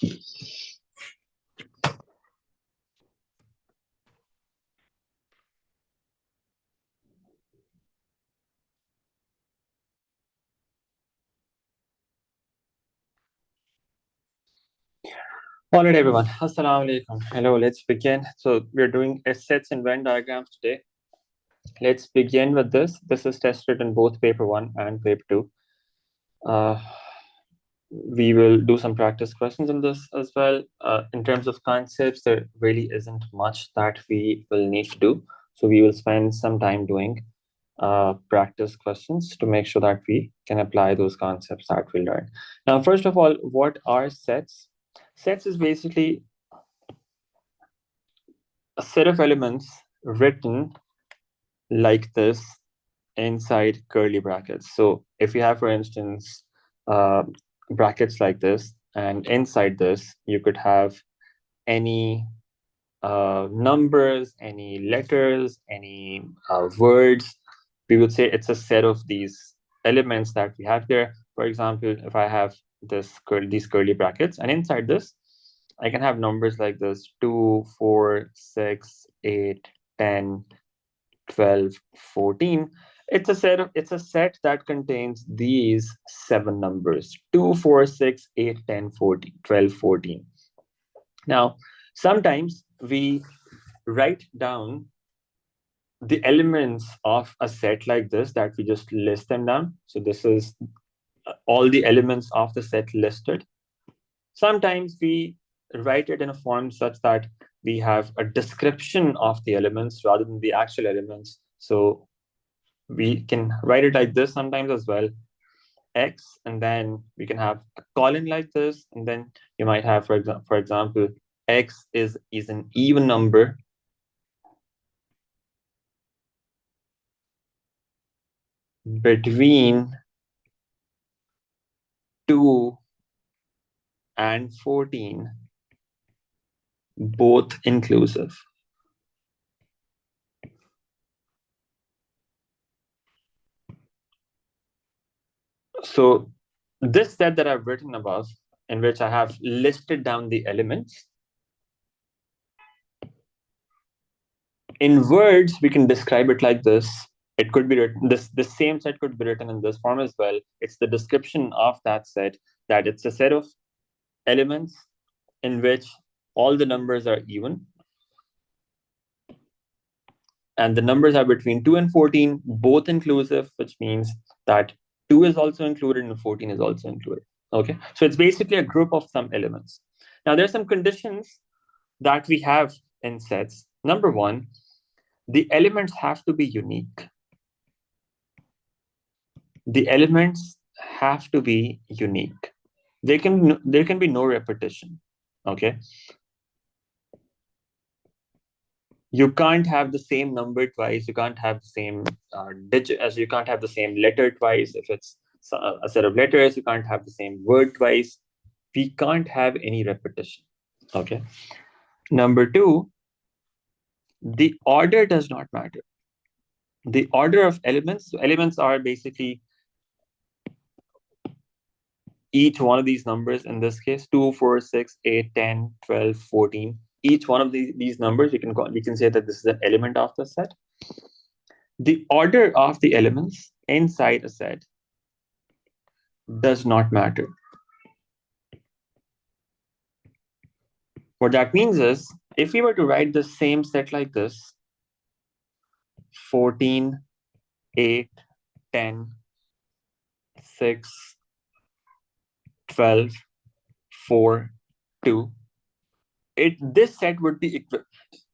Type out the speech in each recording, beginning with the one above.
All right, everyone. Assalamu alaikum. Hello, let's begin. So we're doing sets and Venn diagrams today. Let's begin with this. This is tested in both paper 1 and paper 2. We will do some practice questions on this as well. In terms of concepts, there really isn't much that we will need to do. So we will spend some time doing practice questions to make sure that we can apply those concepts that we learn. Now, first of all, what are sets? Sets is basically a set of elements written like this inside curly brackets. So if you have, for instance, brackets like this, and inside this, you could have any numbers, any letters, any words. We would say it's a set of these elements that we have there. For example, if I have these curly brackets, and inside this, I can have numbers like this: 2, 4, 6, 8, 10, 12, 14. It's a set that contains these 7 numbers: 2, 4, 6, 8, 10, 14, 12, 14. Now, sometimes we write down the elements of a set like this, that we just list them down. So this is all the elements of the set listed. Sometimes we write it in a form such that we have a description of the elements rather than the actual elements. So we can write it like this sometimes as well: X, and then we can have a colon like this, and then you might have, for example, X is an even number between 2 and 14, both inclusive. So this set that I've written above, in which I have listed down the elements, in words, we can describe it like this. It could be written, the same set could be written in this form as well. It's the description of that set, that it's a set of elements in which all the numbers are even, and the numbers are between 2 and 14, both inclusive, which means that 2 is also included and 14 is also included. Okay, so it's basically a group of some elements. Now, there's some conditions that we have in sets. Number 1, the elements have to be unique. The elements have to be unique. There can be no repetition. Okay, you can't have the same number twice. You can't have the same digit, as you can't have the same letter twice. If it's a set of letters, you can't have the same word twice. We can't have any repetition. Okay. Number 2, the order does not matter. The order of elements. So elements are basically each one of these numbers, in this case, 2, 4, 6, 8, 10, 12, 14. Each one of these numbers, we can say that this is an element of the set. The order of the elements inside a set does not matter. What that means is, if we were to write the same set like this: 14, 8, 10, 6, 12, 4, 2, this set would be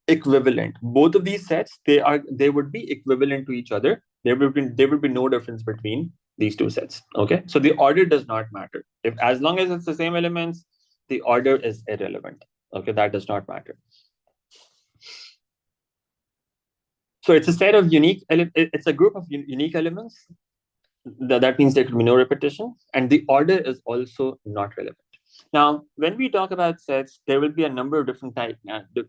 equivalent. Both of these sets, they would be equivalent to each other. There would be no difference between these two sets. Okay, so the order does not matter. If, as long as it's the same elements, the order is irrelevant. Okay, that does not matter. So it's a set of it's a group of unique elements. That means there could be no repetition, and the order is also not relevant. Now, when we talk about sets, there will be a number of different types.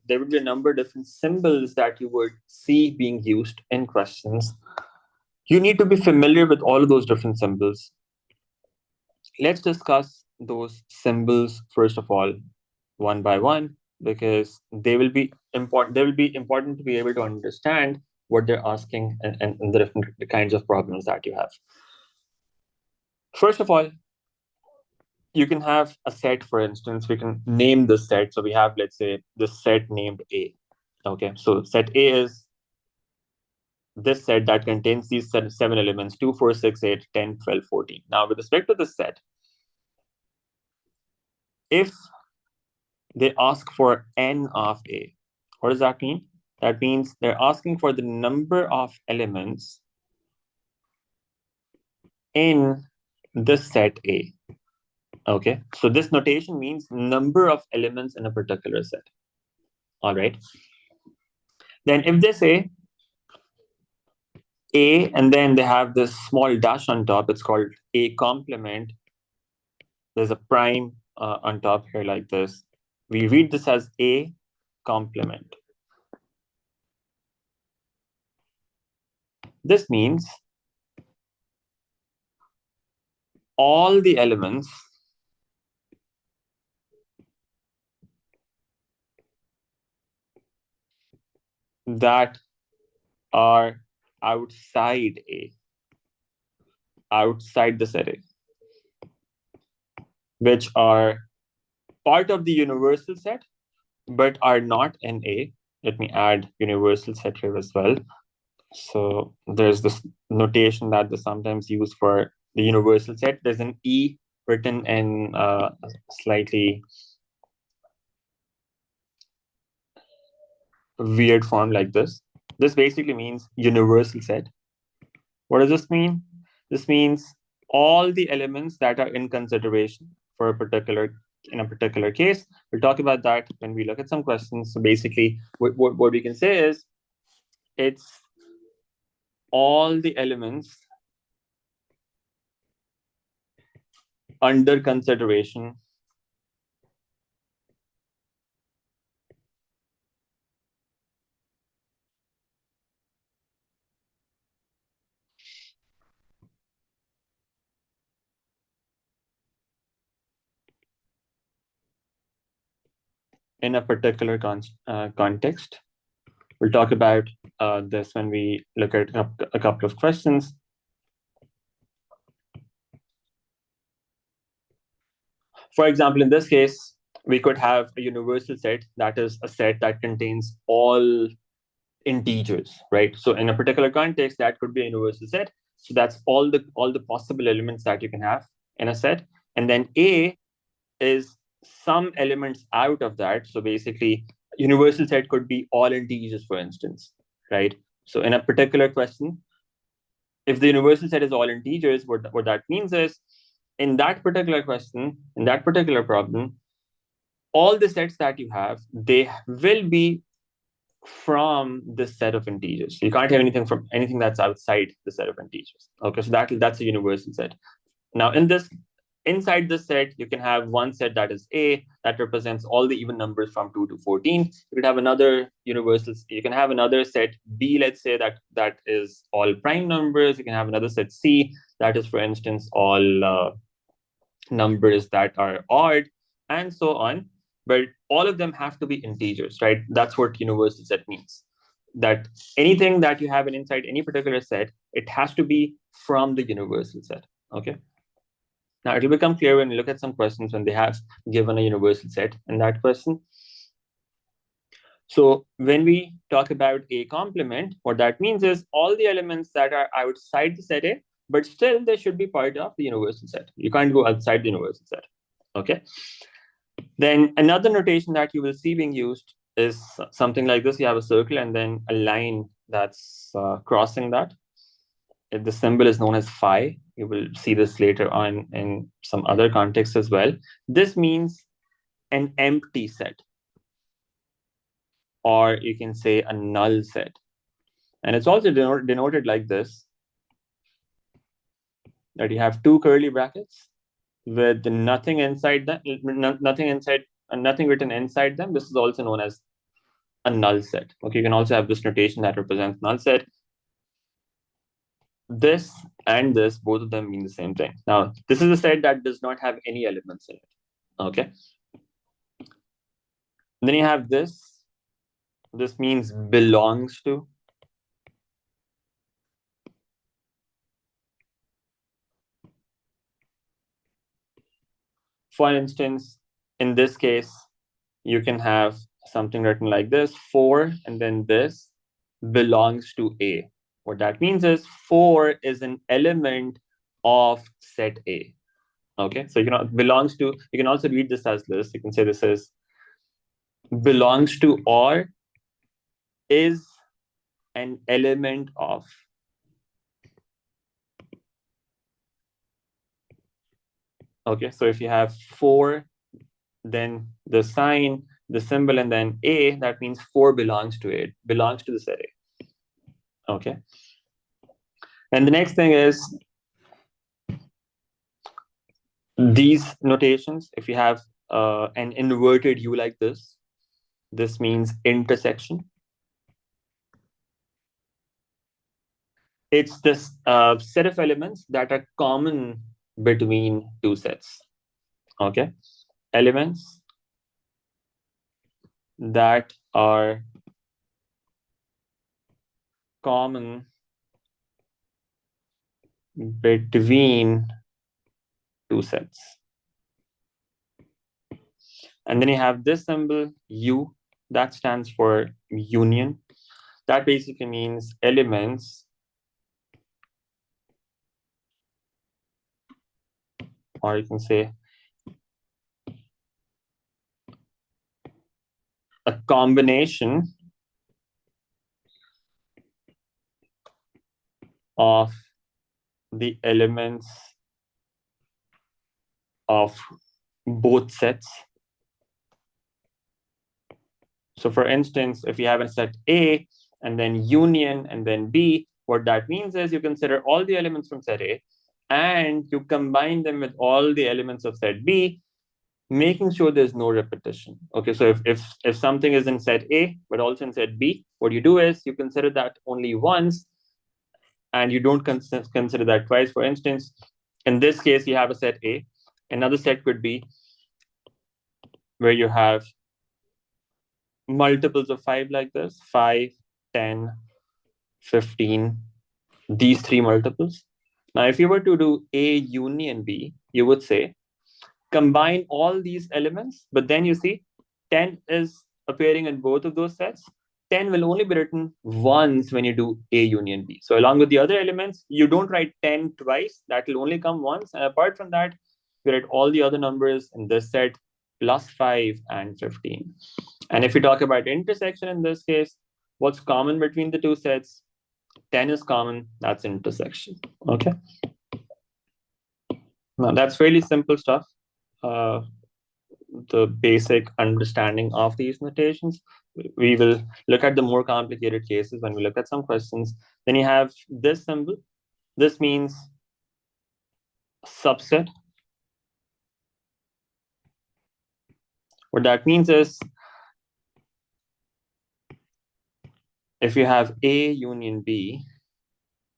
There will be a number of different symbols that you would see being used in questions. You need to be familiar with all of those different symbols. Let's discuss those symbols first of all, one by one, because they will be important. They will be important to be able to understand what they're asking and the different kinds of problems that you have. First of all, you can have a set, for instance, we can name this set. So we have, let's say, this set named A. Okay, so set A is this set that contains these seven elements 2, 4, 6, 8, 10, 12, 14. Now, with respect to this set, if they ask for n of A, what does that mean? That means they're asking for the number of elements in this set A. Okay, so this notation means number of elements in a particular set. All right. Then if they say A and then they have this small dash on top, it's called A complement. There's a prime on top here like this. We read this as A complement. This means all the elements that are outside A, outside this array, which are part of the universal set, but are not in A. Let me add universal set here as well. So there's this notation that they sometimes use for the universal set. There's an E written in slightly weird form like this. This basically means universal set. What does this mean? This means all the elements that are in consideration for in a particular case. We'll talk about that when we look at some questions. So basically, what we can say is it's all the elements under consideration in a particular context. We'll talk about this when we look at a couple of questions. For example, in this case, we could have a universal set that is a set that contains all integers, right? So in a particular context, that could be a universal set. So that's all the possible elements that you can have in a set. And then A is some elements out of that. So basically, universal set could be all integers, for instance, right? So in a particular question, if the universal set is all integers, what that means is, in that particular question, in that particular problem, all the sets that you have, they will be from this set of integers. You can't have anything that's outside the set of integers. Okay, so that's a universal set. Now, inside this set, you can have one set that is A that represents all the even numbers from 2 to 14. You could have another you can have another set B, let's say, that is all prime numbers. You can have another set C that is, for instance, all numbers that are odd, and so on. But all of them have to be integers, right? That's what universal set means. That anything that you have inside any particular set, it has to be from the universal set. Okay. Now it'll become clear when you look at some questions when they have given a universal set in that question. So when we talk about A complement, what that means is all the elements that are outside the set A, but still they should be part of the universal set. You can't go outside the universal set. Okay. Then another notation that you will see being used is something like this. You have a circle and then a line that's crossing that. The symbol is known as phi. You will see this later on in some other contexts as well. This means an empty set, or you can say a null set. And it's also denoted like this, that you have two curly brackets with nothing inside them, nothing written inside them. This is also known as a null set. Okay, you can also have this notation that represents null set. this and this, both of them mean the same thing. Now, this is a set that does not have any elements in it. Okay. And then you have this. This means belongs to. For instance, in this case, you can have something written like this: 4 and then this belongs to A. What that means is 4 is an element of set A. Okay, so belongs to, you can also read this as this. You can say this is belongs to or is an element of. Okay, so if you have 4, then the sign, the symbol, and then A, that means 4 belongs to it, belongs to the set A. Okay. And the next thing is these notations. If you have an inverted U like this means intersection. It's this set of elements that are common between two sets. Okay. Elements that are common between two sets. And then you have this symbol U, that stands for union. That basically means elements, or you can say a combination of the elements of both sets. So for instance, if you have a set A and then union and then B, what that means is you consider all the elements from set A and you combine them with all the elements of set B, making sure there's no repetition. Okay, so if something is in set A, but also in set B, what you do is you consider that only once and you don't consider that twice. For instance, in this case, you have a set A. Another set could be where you have multiples of 5 like this, 5, 10, 15, these 3 multiples. Now, if you were to do A union B, you would say, combine all these elements, but then you see 10 is appearing in both of those sets. 10 will only be written once when you do A union B. So along with the other elements, you don't write 10 twice. That will only come once. And apart from that, you write all the other numbers in this set plus 5 and 15. And if we talk about intersection in this case, what's common between the two sets? 10 is common, that's intersection. Okay. Now that's really simple stuff. The basic understanding of these notations. We will look at the more complicated cases when we look at some questions. Then you have this symbol. This means subset. What that means is if you have A union B,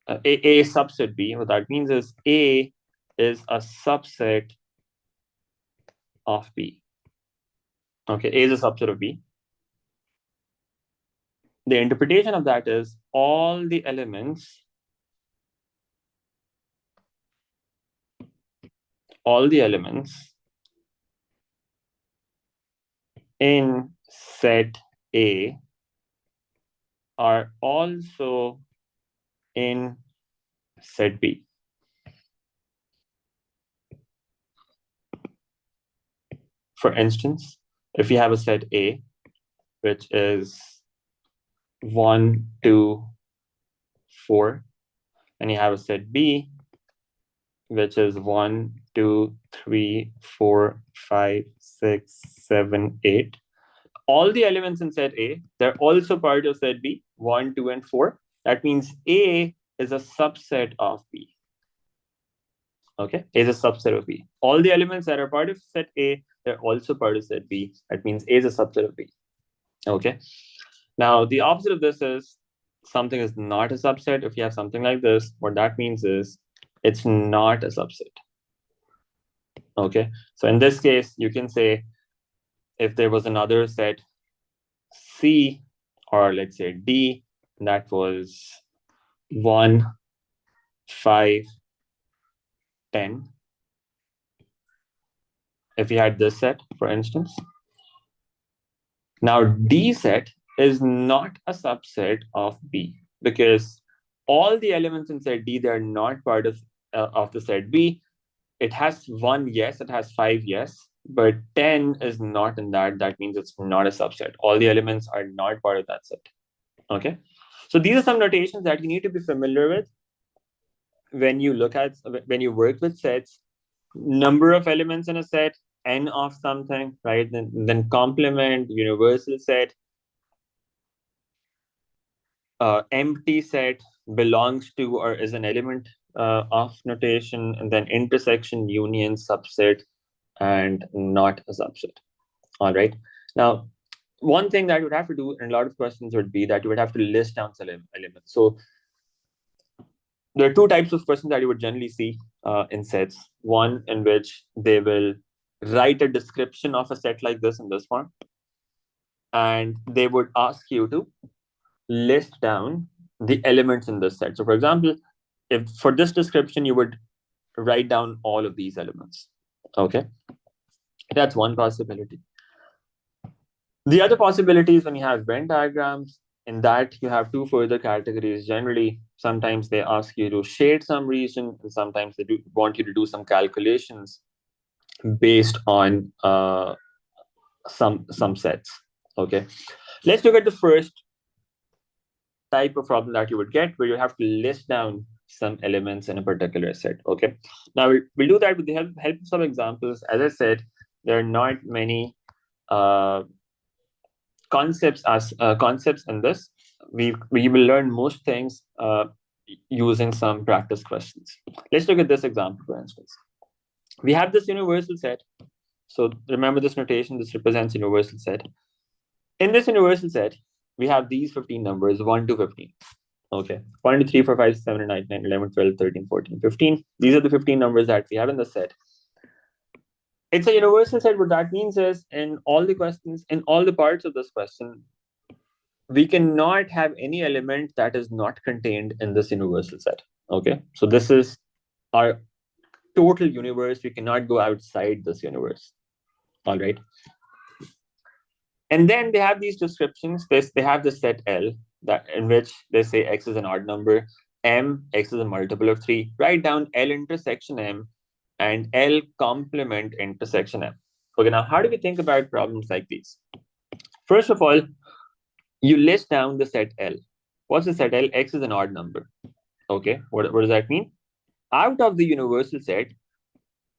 A subset B, what that means is A is a subset of B. Okay, A is a subset of B. The interpretation of that is all the elements in set A are also in set B. For instance, if you have a set A, which is 1, 2, 4, and you have a set B, which is 1, 2, 3, 4, 5, 6, 7, 8. All the elements in set A, they're also part of set B, 1, 2, and 4. That means A is a subset of B. Okay, A is a subset of B. All the elements that are part of set A, they're also part of set B. That means A is a subset of B. Okay. Now, the opposite of this is something is not a subset, if you have something like this, what that means is it's not a subset. Okay, so in this case, you can say if there was another set C, or let's say D, that was 1, 5, 10. If you had this set, for instance, now D set is not a subset of B, because all the elements in set D, they're not part of the set B. It has 1 yes, it has 5 yes, but 10 is not in that. That means it's not a subset. All the elements are not part of that set. Okay, so these are some notations that you need to be familiar with when you work with sets. Number of elements in a set, n of something, right? Then complement, universal set, empty set, belongs to or is an element of notation, and then intersection, union, subset, and not a subset. All right. Now, one thing that you would have to do in a lot of questions would be that you would have to list down some elements. So there are two types of questions that you would generally see in sets. One in which they will write a description of a set like this in this form, and they would ask you to list down the elements in this set. So for example, if for this description, you would write down all of these elements. Okay, that's one possibility. The other possibility is when you have Venn diagrams. In that, you have two further categories. Generally, sometimes they ask you to shade some region, and sometimes they want you to do some calculations based on some sets. Okay, let's look at the first type of problem that you would get, where you have to list down some elements in a particular set. Okay, now we'll do that with the help of some examples. As I said, there are not many concepts in this. We will learn most things using some practice questions. Let's look at this example, for instance. We have this universal set. So remember this notation, this represents universal set. In this universal set, we have these 15 numbers, 1 to 15. Okay, 1, 2, 3, 4, 5, 7, 8, 9, 11, 12, 13, 14, 15. These are the 15 numbers that we have in the set. It's a universal set. What that means is in all the questions, in all the parts of this question, we cannot have any element that is not contained in this universal set. Okay, so this is our total universe. We cannot go outside this universe. All right. And then they have these descriptions. They have the set L, that in which they say X is an odd number, M, X is a multiple of 3. Write down L intersection M and L complement intersection M. Okay, now how do we think about problems like these? First of all, you list down the set L. What's the set L? X is an odd number. Okay, what does that mean? Out of the universal set,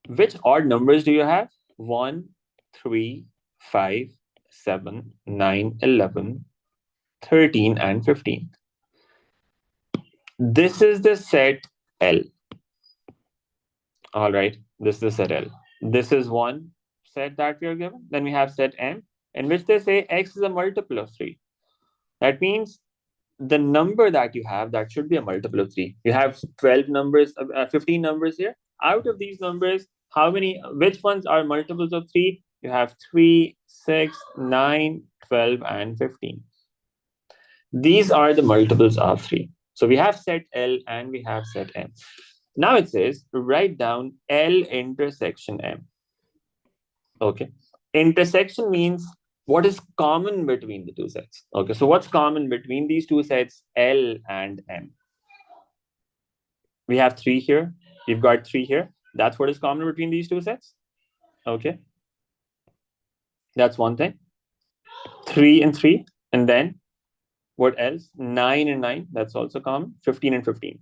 which odd numbers do you have? 1, 3, 5, 7, 9, 11, 13, and 15. This is the set L. All right, this is the set L. This is one set that we are given. Then we have set M, in which they say X is a multiple of 3. That means the number that you have, that should be a multiple of 3. You have 12 numbers, 15 numbers here. Out of these numbers, which ones are multiples of 3? You have 3, 6, 9, 12, and 15. These are the multiples of 3. So we have set L and we have set M. Now it says, write down L intersection M. Okay. Intersection means what is common between the two sets. Okay, so what's common between these two sets, L and M? We have 3 here. We've got 3 here. That's what is common between these two sets. Okay. That's one thing. 3 and 3. And then what else? 9 and 9. That's also common. 15 and 15.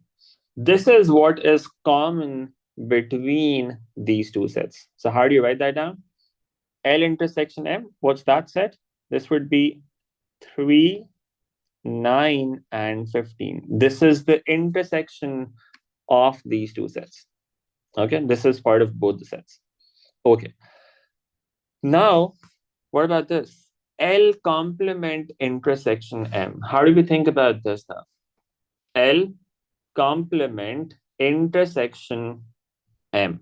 This is what is common between these two sets. So how do you write that down? L intersection M, what's that set? This would be 3, 9, and 15. This is the intersection of these two sets. Okay, this is part of both the sets. Okay. Now, what about this? L complement intersection M. How do we think about this now? L complement intersection M.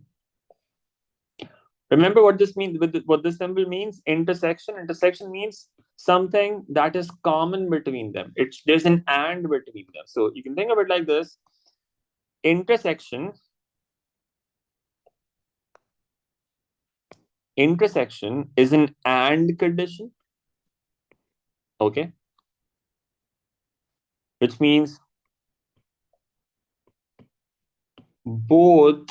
Remember what this means, what this symbol means? Intersection. Intersection means something that is common between them. There's an and between them. So you can think of it like this. Intersection is an and condition. Okay. Which means both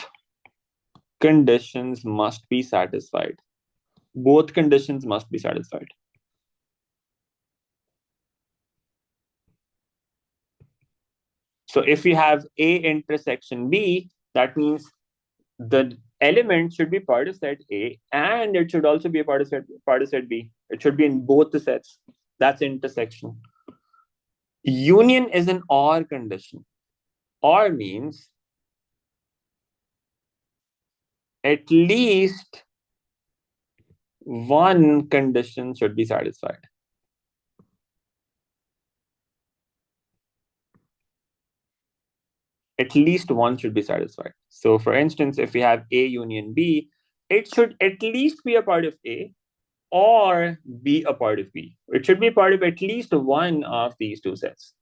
conditions must be satisfied. Both conditions must be satisfied. So if we have A intersection B, that means the element should be part of set A and it should also be a part of set B. It should be in both the sets. That's intersection. Union is an OR condition. OR means at least one condition should be satisfied. At least one should be satisfied. So for instance, if we have A union B, it should at least be a part of A or be a part of B. It should be part of at least one of these two sets.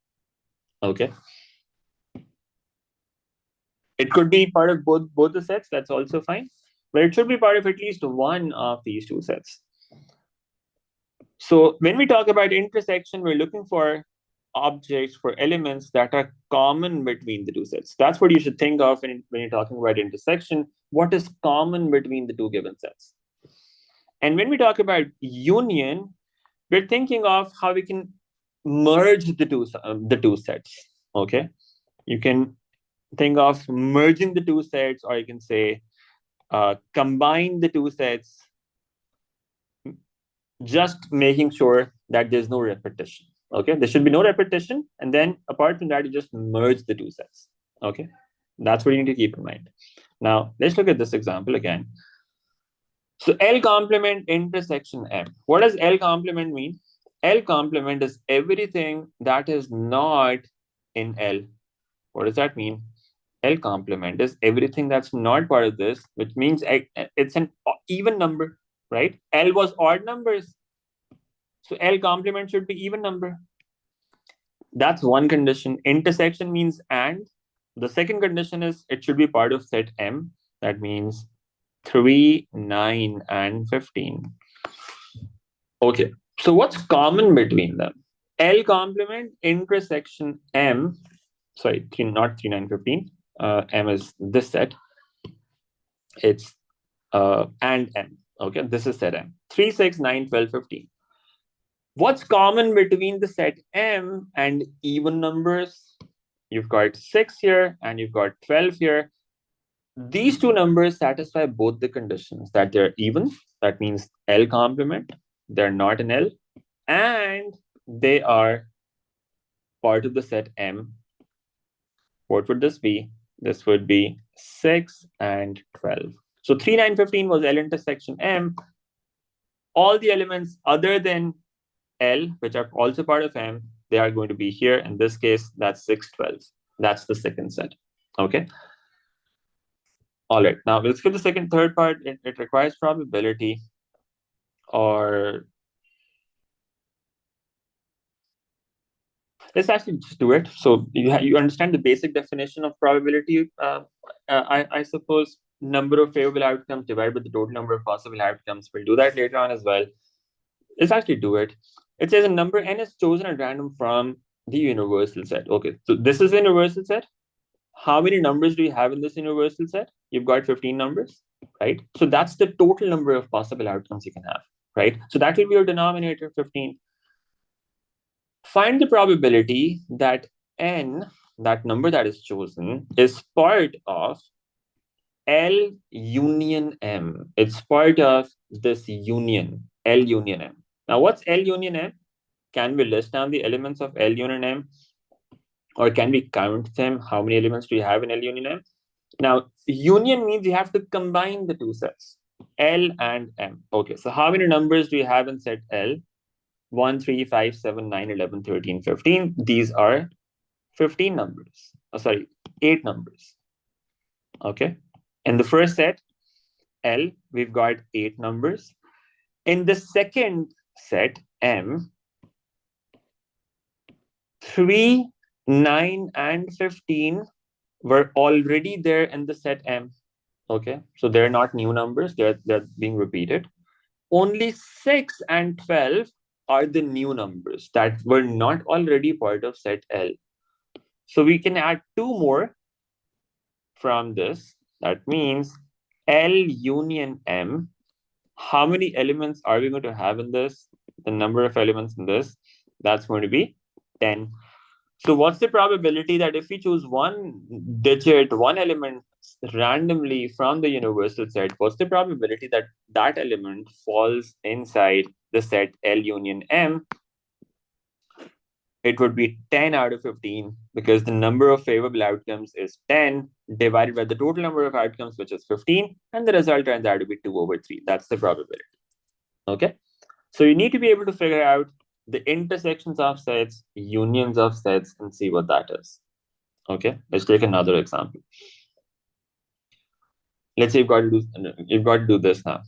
Okay. It could be part of both the sets, that's also fine. But it should be part of at least one of these two sets. So when we talk about intersection, we're looking for objects, for elements that are common between the two sets. That's what you should think of when you're talking about intersection. What is common between the two given sets? And when we talk about union, we're thinking of how we can merge the two sets. Okay, you can think of merging the two sets, or you can say combine the two sets, just making sure that there's no repetition. Okay, there should be no repetition, and then apart from that, you just merge the two sets. Okay, that's what you need to keep in mind. Now let's look at this example again. So L complement intersection M. What does L complement mean? L complement is everything that is not in L. What does that mean? L complement is everything that's not part of this, which means it's an even number, right? L was odd numbers. So L complement should be even number. That's one condition. Intersection means and. The second condition is it should be part of set M. That means 3, 9, and 15. Okay, so what's common between them? L complement intersection M. Sorry, not 3, 9, 15. M is this set. It's and M. Okay, this is set M. 3, 6, 9, 12, 15. What's common between the set M and even numbers? You've got 6 here and you've got 12 here. These two numbers satisfy both the conditions that they're even. That means L complement. They're not an L. And they are part of the set M. What would this be? This would be 6 and 12. So 3, 9, 15 was L intersection M. All the elements other than L, which are also part of M, they are going to be here. In this case, that's 6, 12. That's the second set. Okay. All right. Now let's get the third part. It requires probability, or let's actually just do it. So you understand the basic definition of probability. I suppose number of favorable outcomes divided by the total number of possible outcomes. We'll do that later on as well. Let's actually do it. It says a number n is chosen at random from the universal set. Okay, so this is the universal set. How many numbers do you have in this universal set? You've got 15 numbers, right? So that's the total number of possible outcomes you can have, right? So that will be your denominator, 15. Find the probability that n, that number that is chosen, is part of L union M. It's part of this union, L union M. Now, what's L union M? Can we list down the elements of L union M? Or can we count them? How many elements do you have in L union M? Now, union means you have to combine the two sets, L and M. Okay, so how many numbers do you have in set L? 1, 3, 5, 7, 9, 11, 13, 15. These are 15 numbers. Sorry, 8 numbers. Okay. In the first set, L, we've got 8 numbers. In the second set, M, 3, 9, and 15 were already there in the set M. Okay. So they're not new numbers, they're being repeated. Only 6 and 12 are the new numbers that were not already part of set L. So we can add 2 more from this. That means L union M. How many elements are we going to have in this? The number of elements in this, that's going to be 10. So what's the probability that if we choose one digit, one element randomly from the universal set, what's the probability that that element falls inside the set L union M? It would be 10 out of 15 because the number of favorable outcomes is 10 divided by the total number of outcomes, which is 15, and the result turns out to be 2 over 3. That's the probability. Okay. So you need to be able to figure out the intersections of sets, unions of sets, and see what that is. Okay, let's take another example. Let's say you've got to do this now.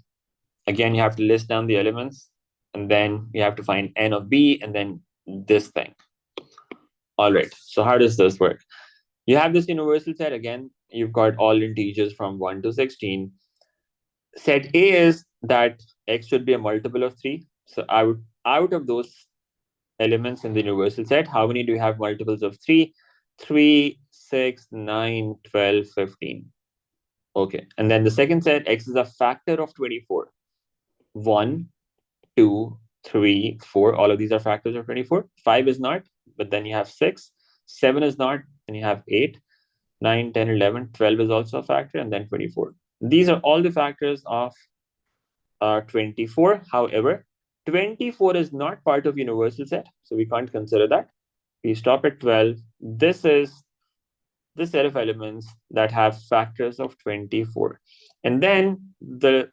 Again, you have to list down the elements, and then you have to find n of b, and then this thing. All right, so how does this work? You have this universal set. Again, you've got all integers from 1 to 16. Set A is that x should be a multiple of 3. So out of those elements in the universal set, how many do you have multiples of 3? 3, 6, 9, 12, 15. Okay, and then the second set, x is a factor of 24. 1, 2, 3, 4. All of these are factors of 24. 5 is not, but then you have 6. 7 is not, and you have 8. 9, 10, 11, 12 is also a factor, and then 24. These are all the factors of 24. However, 24 is not part of universal set, so we can't consider that. We stop at 12. This is the set of elements that have factors of 24. And then the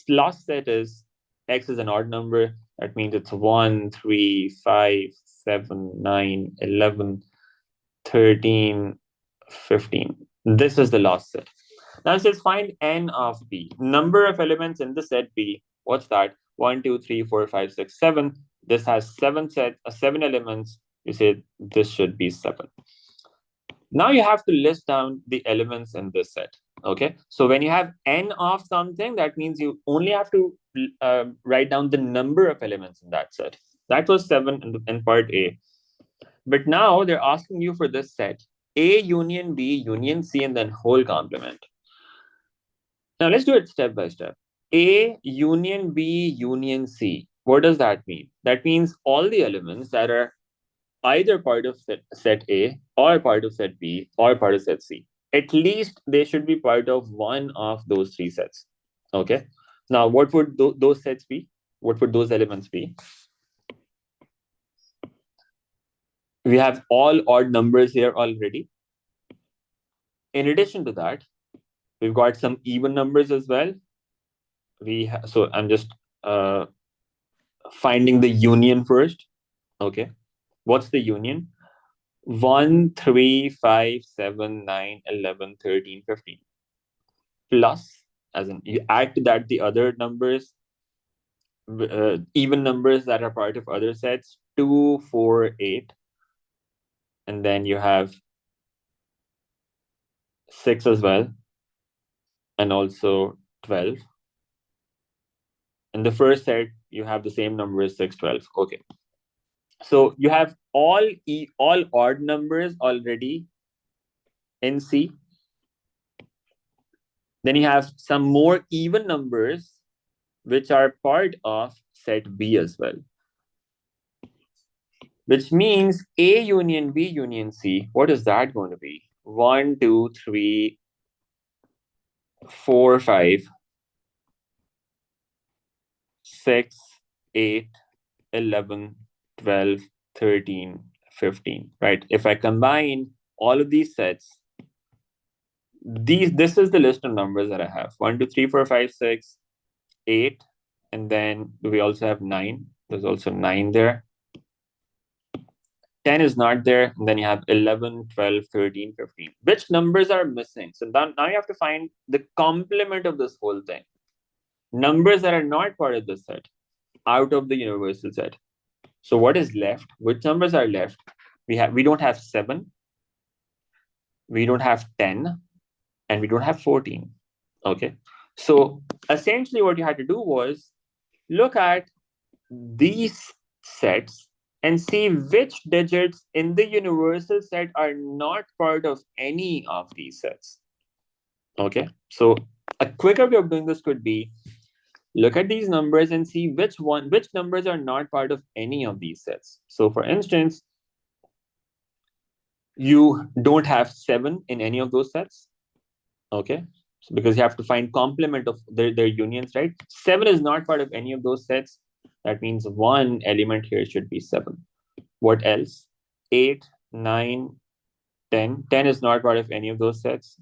last set is x is an odd number. That means it's 1, 3, 5, 7, 9, 11, 13, 15. This is the last set. Now it says find n of b. Number of elements in the set B. What's that? 1, 2, 3, 4, 5, 6, 7. This has 7 elements. You say this should be 7. Now you have to list down the elements in this set. Okay. So when you have n of something, that means you only have to write down the number of elements in that set. That was 7 in part A. But now they're asking you for this set. A union B union C and then whole complement. Now let's do it step by step. A union B union C. What does that mean? That means all the elements that are either part of set A or part of set B or part of set C. At least they should be part of one of those 3 sets. Okay. Now, what would those sets be? What would those elements be? We have all odd numbers here already. In addition to that, we've got some even numbers as well. So I'm just finding the union first. Okay. What's the union? 1, 3, 5, 7, 9, 11, 13, 15. Plus, as in you add to that the other numbers, even numbers that are part of other sets, 2, 4, 8. And then you have 6 as well, and also 12. In the first set, you have the same number as 6, 12. Okay. So you have all odd numbers already in C. Then you have some more even numbers which are part of set B as well. Which means A union B union C, what is that going to be? 1, 2, 3, 4, 5, 6, 8, 11, 12, 13, 15, right? If I combine all of these sets, this is the list of numbers that I have. 1, 2, 3, 4, 5, 6, 8, and then we also have 9. There's also 9 there. 10 is not there. And then you have 11, 12, 13, 15. Which numbers are missing? So now you have to find the complement of this whole thing. Numbers that are not part of the set out of the universal set. So what is left? Which numbers are left? We don't have 7, we don't have 10, and we don't have 14. Okay. So essentially what you had to do was look at these sets and see which digits in the universal set are not part of any of these sets. Okay. So a quicker way of doing this could be look at these numbers and see which numbers are not part of any of these sets. So for instance, you don't have 7 in any of those sets. Okay. So because you have to find complement of their unions, right? 7 is not part of any of those sets. That means one element here should be 7. What else? 8, 9, 10. 10 is not part of any of those sets.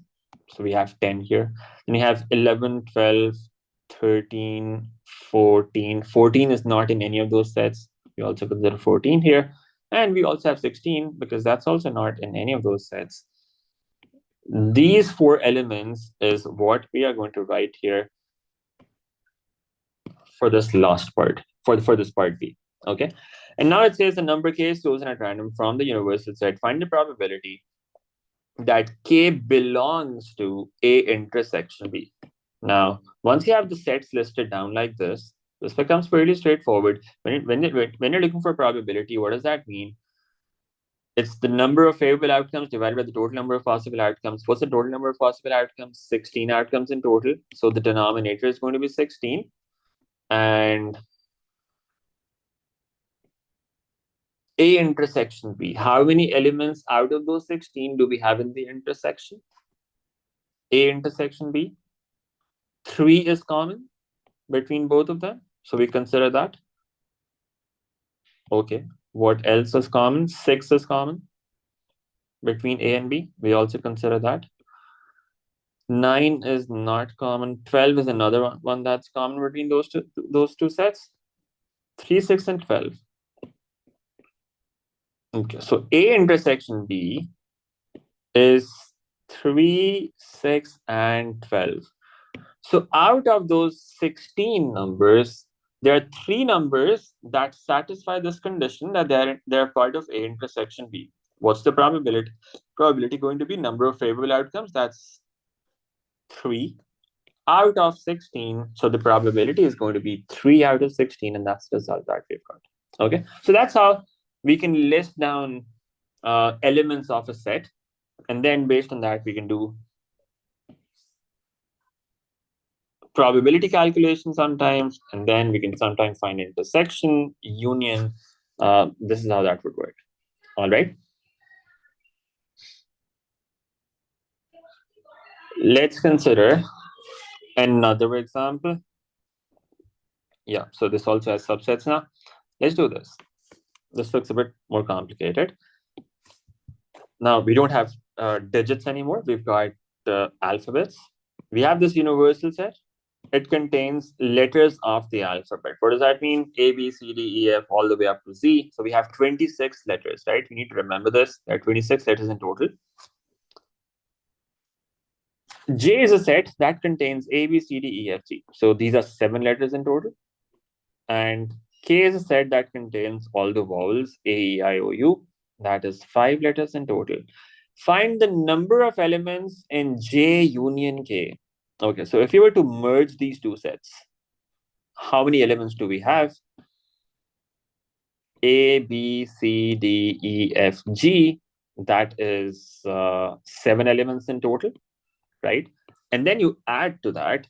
So we have 10 here. Then you have 11, 12, 13, 14. 14 is not in any of those sets. We also consider 14 here. And we also have 16 because that's also not in any of those sets. These 4 elements is what we are going to write here for this last part, for this part B. Okay. And now it says the number k is chosen at random from the universal set. Find the probability that k belongs to A intersection B. Now, once you have the sets listed down like this becomes fairly straightforward. When you're looking for probability, what does that mean? It's the number of favorable outcomes divided by the total number of possible outcomes. What's the total number of possible outcomes? 16 outcomes in total. So the denominator is going to be 16. And A intersection B. How many elements out of those 16 do we have in the intersection? A intersection B. 3 is common between both of them. So we consider that. Okay. What else is common? 6 is common between A and B. We also consider that. 9 is not common. 12 is another one that's common between those two sets. 3, 6, and 12. Okay, so A intersection B is 3, 6, and 12. So out of those 16 numbers, there are 3 numbers that satisfy this condition that they're part of A intersection B. What's the probability? Probability going to be number of favorable outcomes. That's 3 out of 16. So the probability is going to be 3 out of 16, and that's the result that we've got. Okay, so that's how we can list down elements of a set, and then based on that, we can do probability calculation sometimes, and then we can sometimes find intersection, union. This is how that would work. All right. Let's consider another example. Yeah, so this also has subsets now. Let's do this. This looks a bit more complicated. Now, we don't have digits anymore. We've got alphabets. We have this universal set. It contains letters of the alphabet. What does that mean? A, B, C, D, E, F, all the way up to Z. So we have 26 letters, right? We need to remember this. There are 26 letters in total. J is a set that contains A, B, C, D, E, F, G. So these are 7 letters in total. And K is a set that contains all the vowels A, E, I, O, U. That is 5 letters in total. Find the number of elements in J union K. Okay, so if you were to merge these two sets, how many elements do we have? A, B, C, D, E, F, G. That is 7 elements in total, right? And then you add to that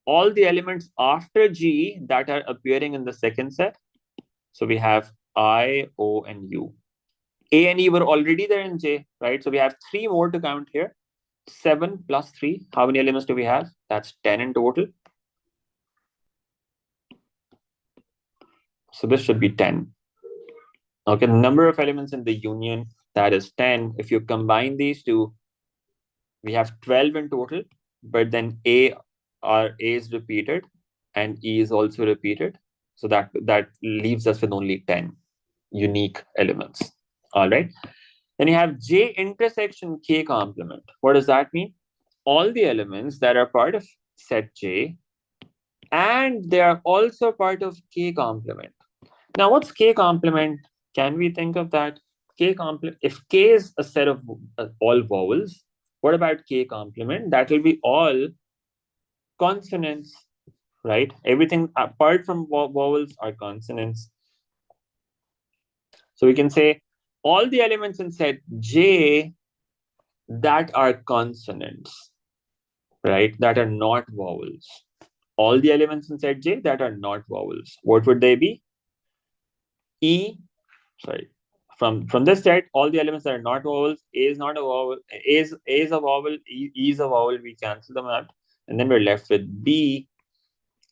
all the elements after G that are appearing in the second set. So we have I, O, and U. A and E were already there in J, right? So we have 3 more to count here. 7 plus 3. How many elements do we have? That's 10 in total. So this should be 10. Okay, the number of elements in the union, that is 10. If you combine these two, we have 12 in total, but then A is repeated and E is also repeated. So that leaves us with only 10 unique elements. All right. Then you have J intersection K complement. What does that mean? All the elements that are part of set J, and they are also part of K complement. Now, what's K complement? Can we think of that? K complement, if K is a set of all vowels, what about K complement? That will be all consonants, right? Everything apart from vowels are consonants. So we can say all the elements in set J that are consonants, right? That are not vowels. All the elements in set J that are not vowels. What would they be? E, sorry. From this set, all the elements that are not vowels, A is not a vowel, A is a vowel, E is a vowel, we cancel them out. And then we're left with B,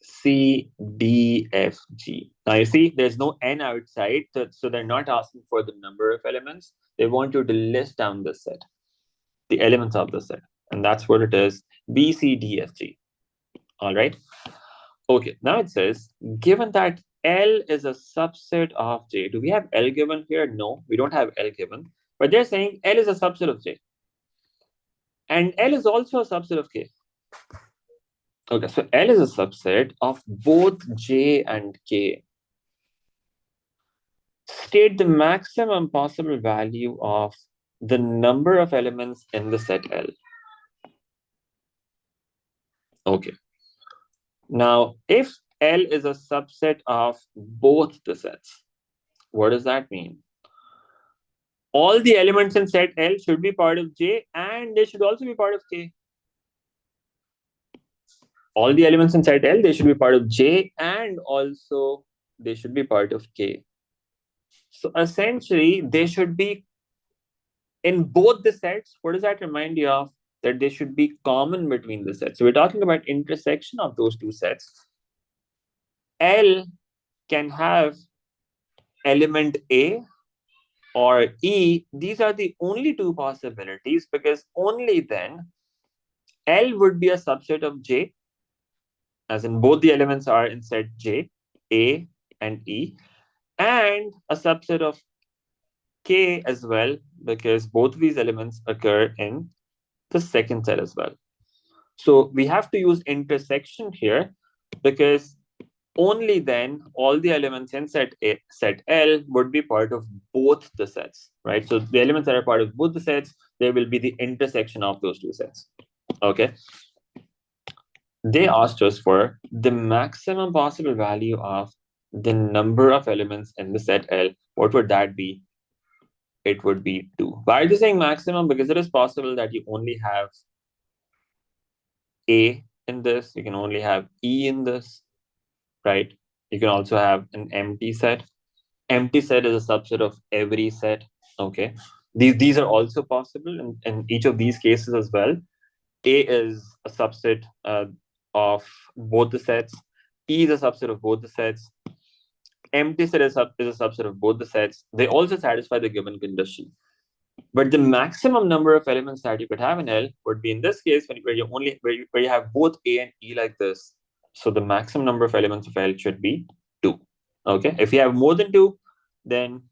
C, D, F, G. Now you see, there's no N outside, so they're not asking for the number of elements. They want you to list down the set, the elements of the set. And that's what it is, B, C, D, F, G. All right. Okay, now it says, given that L is a subset of J. Do we have L given here? No, we don't have L given. But they're saying L is a subset of J. And L is also a subset of K. Okay, so L is a subset of both J and K. State the maximum possible value of the number of elements in the set L. Okay. Now, if L is a subset of both the sets, what does that mean? All the elements in set L should be part of J and they should also be part of K. All the elements in set L, they should be part of J and also they should be part of K. So essentially, they should be in both the sets. What does that remind you of? That they should be common between the sets. So we're talking about intersection of those two sets. L can have element A or E. These are the only two possibilities because only then L would be a subset of J, as in both the elements are in set J, A and E, and a subset of K as well, because both of these elements occur in the second set as well. So we have to use intersection here because only then all the elements in set L would be part of both the sets, right? So the elements that are part of both the sets, they will be the intersection of those two sets. Okay. They asked us for the maximum possible value of the number of elements in the set L. What would that be? It would be 2. Why are they saying maximum? Because it is possible that you only have A in this, you can only have E in this, right? You can also have an empty set. Empty set is a subset of every set. Okay. These are also possible in each of these cases as well. A is a subset of both the sets. E is a subset of both the sets. Empty set is a subset of both the sets. They also satisfy the given condition. But the maximum number of elements that you could have in L would be in this case where you have both A and E like this. So the maximum number of elements of L should be 2. Okay. If you have more than 2, then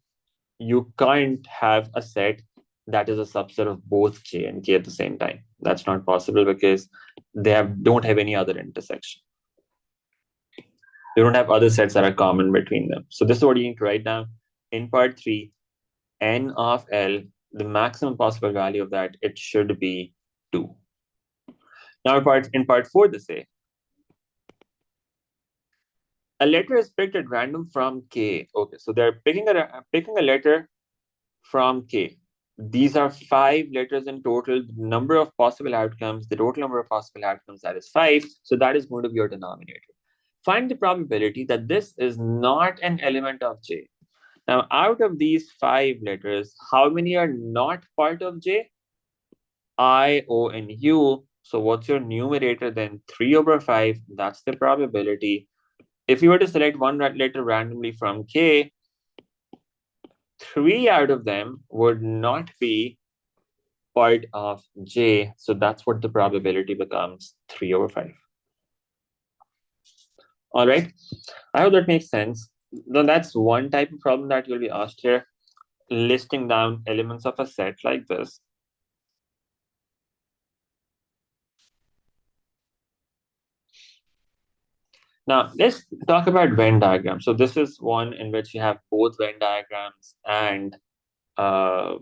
you can't have a set that is a subset of both J and K at the same time. That's not possible because they don't have any other intersection. They don't have other sets that are common between them. So this is what you need to write down. In part 3, N of L, the maximum possible value of that, it should be 2. Now in part 4, they say, a letter is picked at random from K. Okay, so they're picking a letter from K. These are 5 letters in total. The number of possible outcomes, the total number of possible outcomes, that is 5. So that is going to be your denominator. Find the probability that this is not an element of J. Now, out of these 5 letters, how many are not part of J? I, O, and U. So what's your numerator then? 3/5. That's the probability. If you were to select one letter randomly from K, 3 out of them would not be part of J. So that's what the probability becomes, 3/5. All right. I hope that makes sense. Now that's one type of problem that you'll be asked here. listing down elements of a set like this. Now, let's talk about Venn diagrams. So this is one in which you have both Venn diagrams and uh,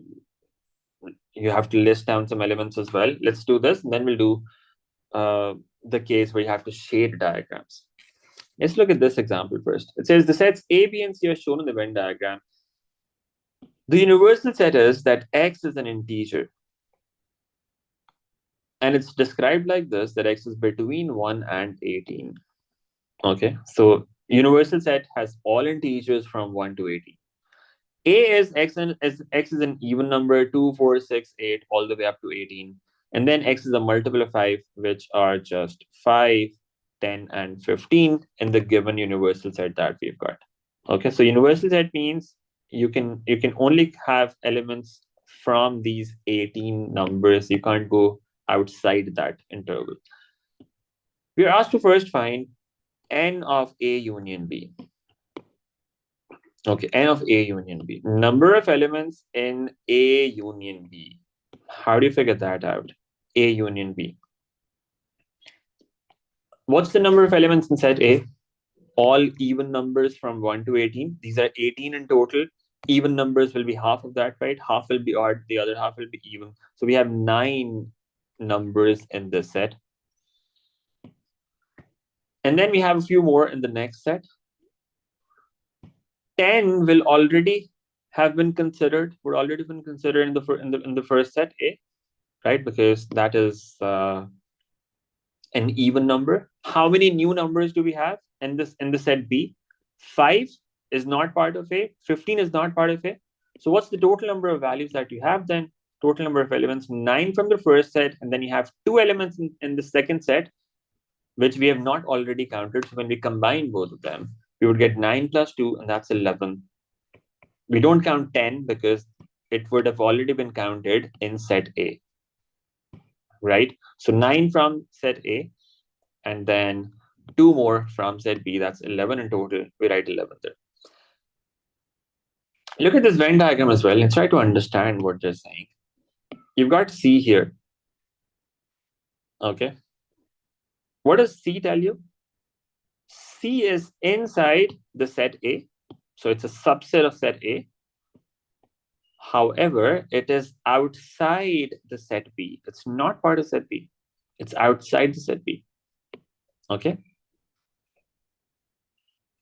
you have to list down some elements as well. Let's do this, and then we'll do the case where you have to shade diagrams. Let's look at this example first. It says the sets A, B, and C are shown in the Venn diagram. The universal set is that X is an integer. And it's described like this, that X is between 1 and 18. Okay, so universal set has all integers from 1 to 18. A is X, and X is an even number, 2, 4, 6, 8, all the way up to 18. And then X is a multiple of 5, which are just 5, 10, and 15 in the given universal set that we've got. Okay, so universal set means you can only have elements from these 18 numbers. You can't go outside that interval. We are asked to first find n of A union B. Okay, n of A union B. Number of elements in A union B. How do you figure that out? A union B. What's the number of elements in set A? All even numbers from 1 to 18. These are 18 in total. Even numbers will be half of that, right? Half will be odd, the other half will be even. So we have 9 numbers in this set. And then we have a few more in the next set. 10 will already have been considered, would already been considered in the first set A, right? Because that is an even number. How many new numbers do we have in the set B? 5 is not part of A, 15 is not part of A. So what's the total number of values that you have then? Total number of elements, 9 from the first set, and then you have 2 elements in the second set, which we have not already counted. So when we combine both of them, we would get 9 plus 2, and that's 11. We don't count 10 because it would have already been counted in set A, right? So 9 from set A, and then 2 more from set B. That's 11 in total. We write 11 there. Look at this Venn diagram as well and try to understand what they're saying. You've got C here. Okay. What does C tell you? C is inside the set A. So it's a subset of set A. However, it is outside the set B. It's not part of set B. It's outside the set B. Okay.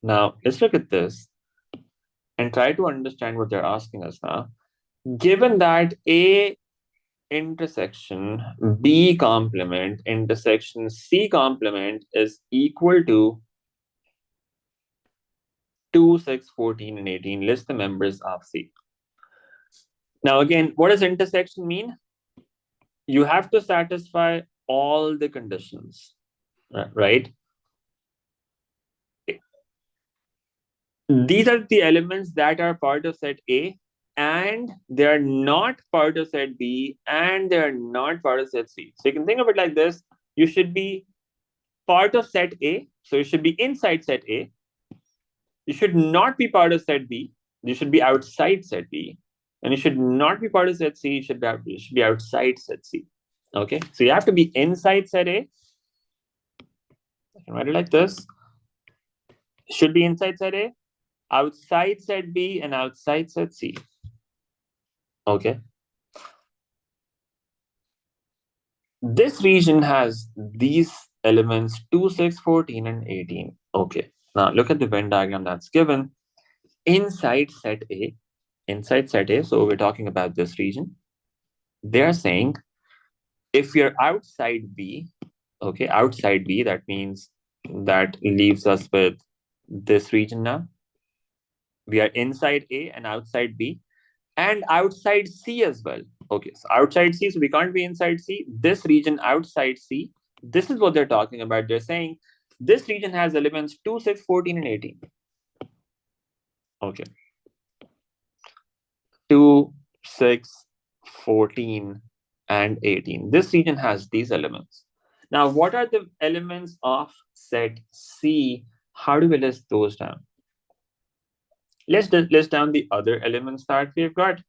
Now, let's look at this and try to understand what they're asking us now. Given that A intersection B complement intersection C complement is equal to 2, 6, 14, and 18, list the members of C. Now, again, what does intersection mean? You have to satisfy all the conditions, right? These are the elements that are part of set A, and they're not part of set B, and they're not part of set C. So you can think of it like this. You should be part of set A, so you should be inside set A. You should not be part of set B. You should be outside set B. And you should not be part of set C. You should be outside set C. Okay, so you have to be inside set A. I can write it like this. Should be inside set A, outside set B, and outside set C. Okay. This region has these elements 2, 6, 14, and 18. Okay. Now look at the Venn diagram that's given. Inside set A, so we're talking about this region. They're saying if you're outside B, okay, outside B, that means that leaves us with this region now. We are inside A and outside B, and outside C as well. Okay, so outside C, so we can't be inside C. This region outside C, this is what they're talking about. They're saying this region has elements 2, 6, 14, and 18. Okay. 2, 6, 14, and 18. This region has these elements. Now, what are the elements of set C? How do we list those down? Let's list down the other elements that we've got.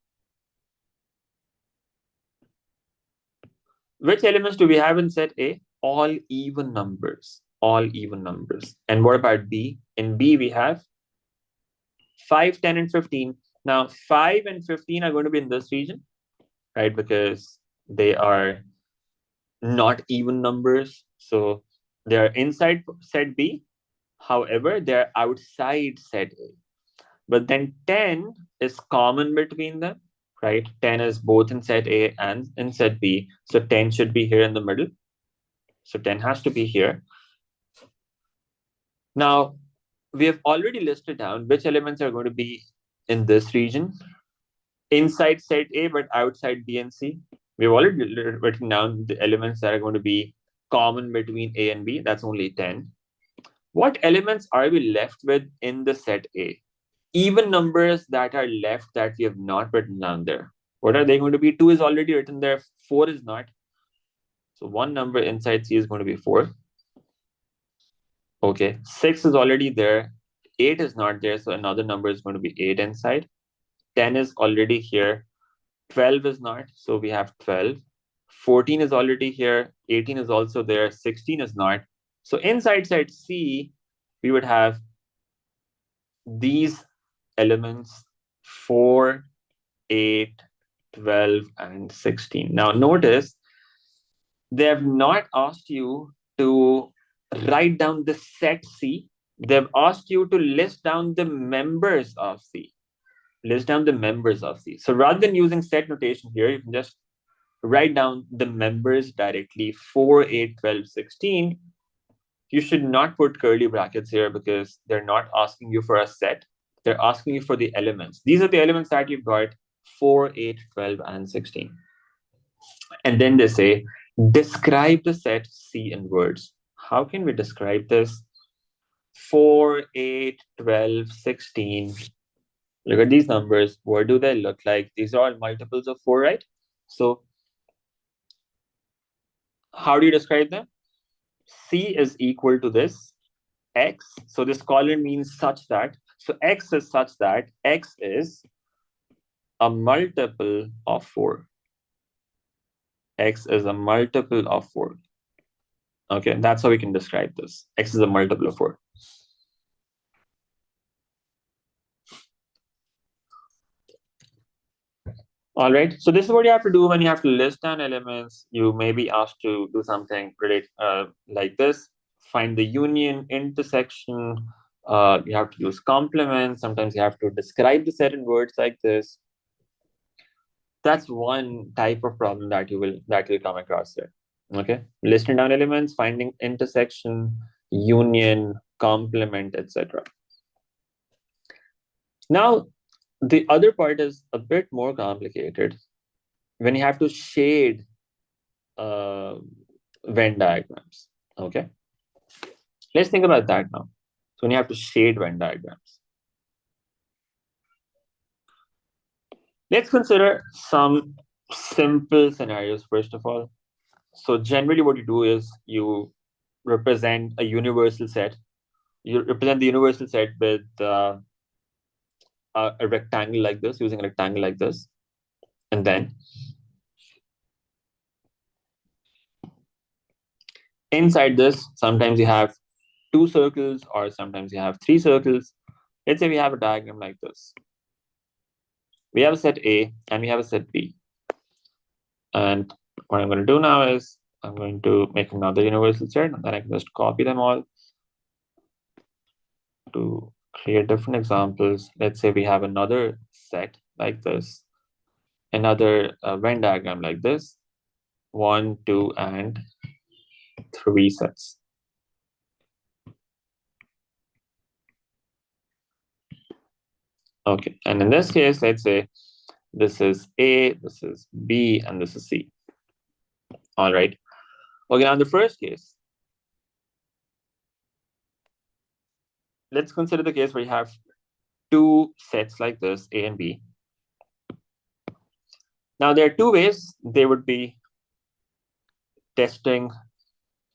Which elements do we have in set A? All even numbers. All even numbers. And what about B? In B, we have 5, 10, and 15. Now, 5 and 15 are going to be in this region, right? Because they are not even numbers. So they are inside set B. However, they're outside set A. But then 10 is common between them, right? 10 is both in set A and in set B. So 10 should be here in the middle. So 10 has to be here. Now, we have already listed down which elements are going to be in this region, inside set A, but outside B and C. We've already written down the elements that are going to be common between A and B. That's only 10. What elements are we left with in the set A? Even numbers that are left that we have not written down there. What are they going to be? 2 is already written there. 4 is not. So one number inside C is going to be 4. Okay. 6 is already there. 8 is not there. So another number is going to be 8 inside. 10 is already here. 12 is not. So we have 12. 14 is already here. 18 is also there. 16 is not. So inside set C, we would have these elements 4, 8, 12, and 16. Now notice they have not asked you to write down the set C. They've asked you to list down the members of C. List down the members of C. So rather than using set notation here, you can just write down the members directly 4, 8, 12, 16. You should not put curly brackets here because they're not asking you for a set. They're asking you for the elements. These are the elements that you've got 4, 8, 12, and 16. And then they say, describe the set C in words. How can we describe this? 4, 8, 12, 16. Look at these numbers. What do they look like? These are all multiples of 4, right? So how do you describe them? C is equal to this, X. So this column means such that. So X is such that X is a multiple of 4. X is a multiple of 4. Okay, that's how we can describe this. X is a multiple of 4. All right, so this is what you have to do when you have to list down elements. You may be asked to do something like this. Find the union, intersection. You have to use complements. Sometimes you have to describe the set in words like this. That's one type of problem that you'll come across there. Okay, listing down elements, finding intersection, union, complement, etc. Now, the other part is a bit more complicated when you have to shade Venn diagrams. Okay, let's think about that now. So when you have to shade Venn diagrams, let's consider some simple scenarios first of all. So generally what you do is you represent a universal set. You represent the universal set with a rectangle like this, using a rectangle like this. And then inside this, sometimes you have 2 circles or sometimes you have 3 circles. Let's say we have a diagram like this. We have a set A and we have a set B. And what I'm going to do now is I'm going to make another universal set and then I can just copy them all to create different examples. Let's say we have another set like this, another Venn diagram like this, 1, 2, and 3 sets. Okay, and in this case, let's say this is A, this is B, and this is C. All right. Okay, now in the first case, let's consider the case where you have 2 sets like this, A and B. Now, there are 2 ways they would be testing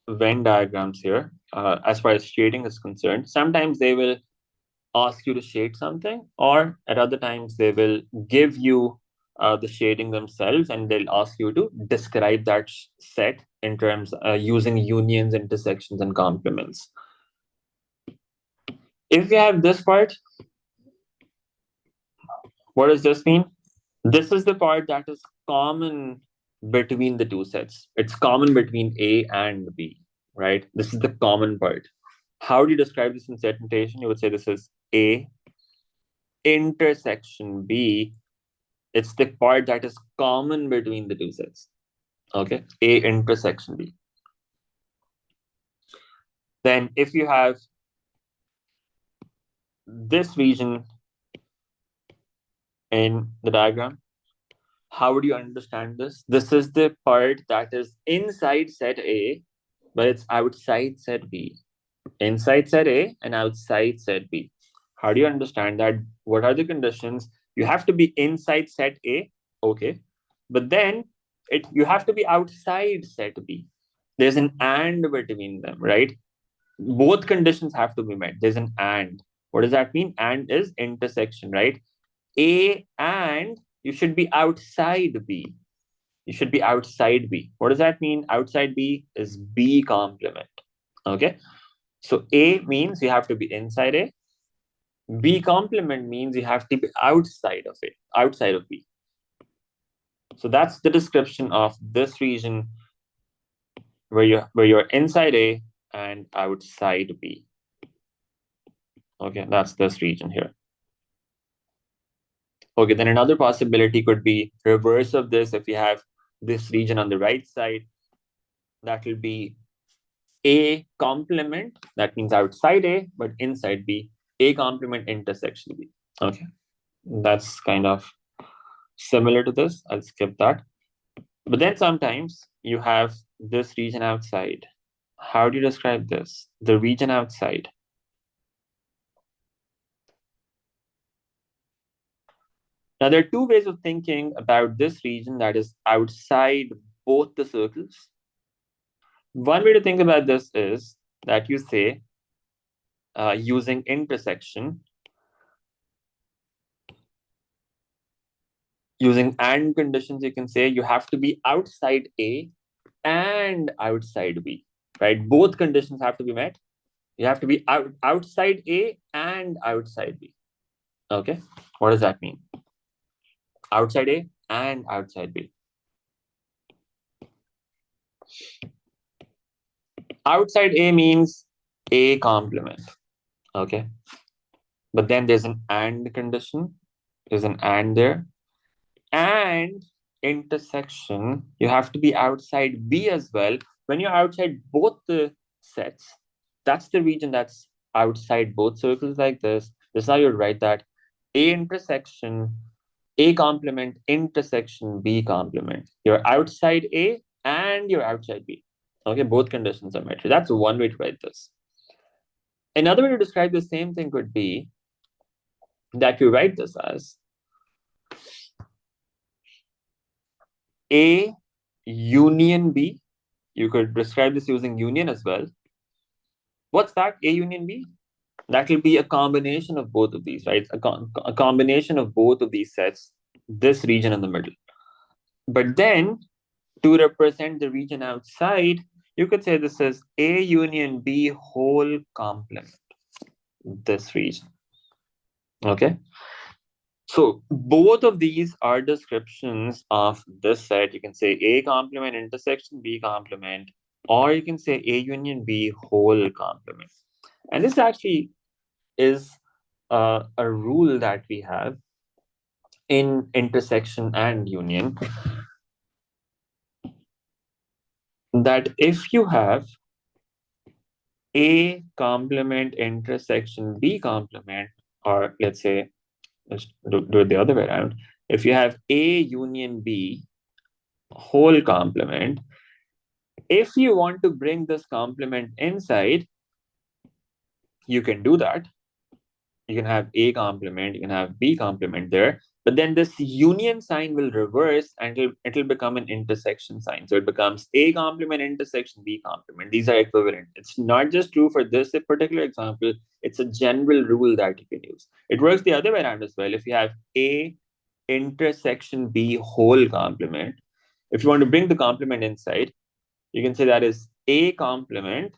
Venn diagrams here as far as shading is concerned. Sometimes they will ask you to shade something, or at other times they will give you the shading themselves, and they'll ask you to describe that set in terms using unions, intersections, and complements. If we have this part, what does this mean? This is the part that is common between the two sets. It's common between A and B, right? This is the common part. How do you describe this in set notation? You would say this is A intersection B. It's the part that is common between the two sets. Okay, A intersection B. Then if you have this region in the diagram, how would you understand this? This is the part that is inside set A, but it's outside set B. Inside set A and outside set B. How do you understand that? What are the conditions? You have to be inside set A, okay, but then you have to be outside set B. There's an and between them, right? Both conditions have to be met. There's an and. What does that mean? And is intersection, right? A and you should be outside B. You should be outside B. What does that mean? Outside B is B complement. Okay. So A means you have to be inside A. B complement means you have to be outside of it, outside of B. So that's the description of this region where you're inside A and outside B. Okay, that's this region here. Okay, then another possibility could be reverse of this. If you have this region on the right side, that will be A complement, that means outside A, but inside B, A complement intersection B. Okay, that's kind of similar to this. I'll skip that. But then sometimes you have this region outside. How do you describe this? The region outside. Now, there are two ways of thinking about this region that is outside both the circles. One way to think about this is that you say, using intersection, using and conditions, you can say you have to be outside A and outside B, right? Both conditions have to be met. You have to be outside A and outside B. Okay, what does that mean? Outside A and outside B. Outside A means A complement. Okay, but then there's an and condition. There's an and there. And intersection, you have to be outside B as well. When you're outside both the sets, that's the region that's outside both circles like this. This is how you write that. A intersection, A complement, intersection, B complement. You're outside A and you're outside B. Okay, both conditions are met. So that's one way to write this. Another way to describe the same thing could be that you write this as A union B. You could describe this using union as well. What's that? A union B? That will be a combination of both of these, right? A combination of both of these sets, this region in the middle. But then to represent the region outside, you could say this is A union B whole complement, this region. Okay. So both of these are descriptions of this set. You can say A complement intersection B complement, or you can say A union B whole complement. And this actually is a rule that we have in intersection and union, that if you have A complement intersection B complement, or let's say, let's do it the other way around. If you have A union B whole complement, if you want to bring this complement inside, you can do that. You can have A complement, you can have B complement there. But then this union sign will reverse and it'll become an intersection sign. So it becomes A complement intersection B complement. These are equivalent. It's not just true for this particular example, it's a general rule that you can use. It works the other way around as well. If you have A intersection B whole complement, if you want to bring the complement inside, you can say that is A complement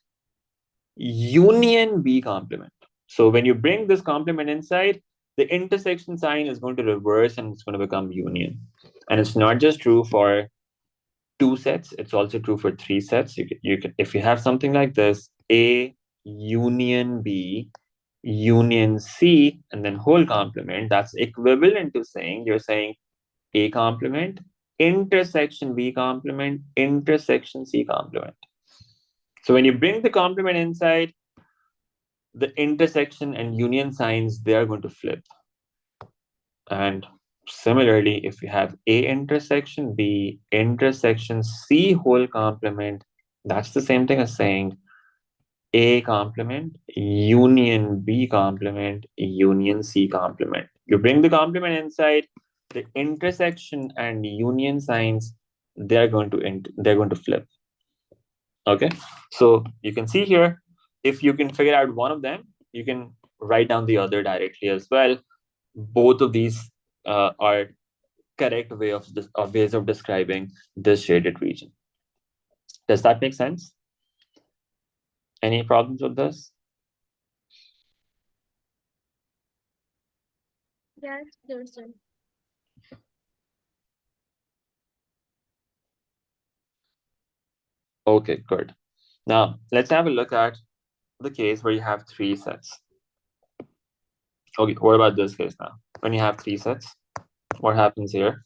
union B complement. So when you bring this complement inside, the intersection sign is going to reverse and it's going to become union. And it's not just true for two sets, it's also true for three sets. You can if you have something like this, A union B union C and then whole complement, that's equivalent to saying you're saying A complement intersection B complement intersection C complement. So when you bring the complement inside, the intersection and union signs, they are going to flip. And similarly, if you have A intersection B intersection C whole complement, that's the same thing as saying A complement union B complement union C complement. You bring the complement inside, the intersection and union signs, they're going to flip. Okay, so you can see here, if you can figure out one of them, you can write down the other directly as well. Both of these are correct ways of describing this shaded region. Does that make sense? Any problems with this? Yes, there's a Okay, good. Now let's have a look at the case where you have three sets. Okay, what about this case now? When you have three sets, what happens here?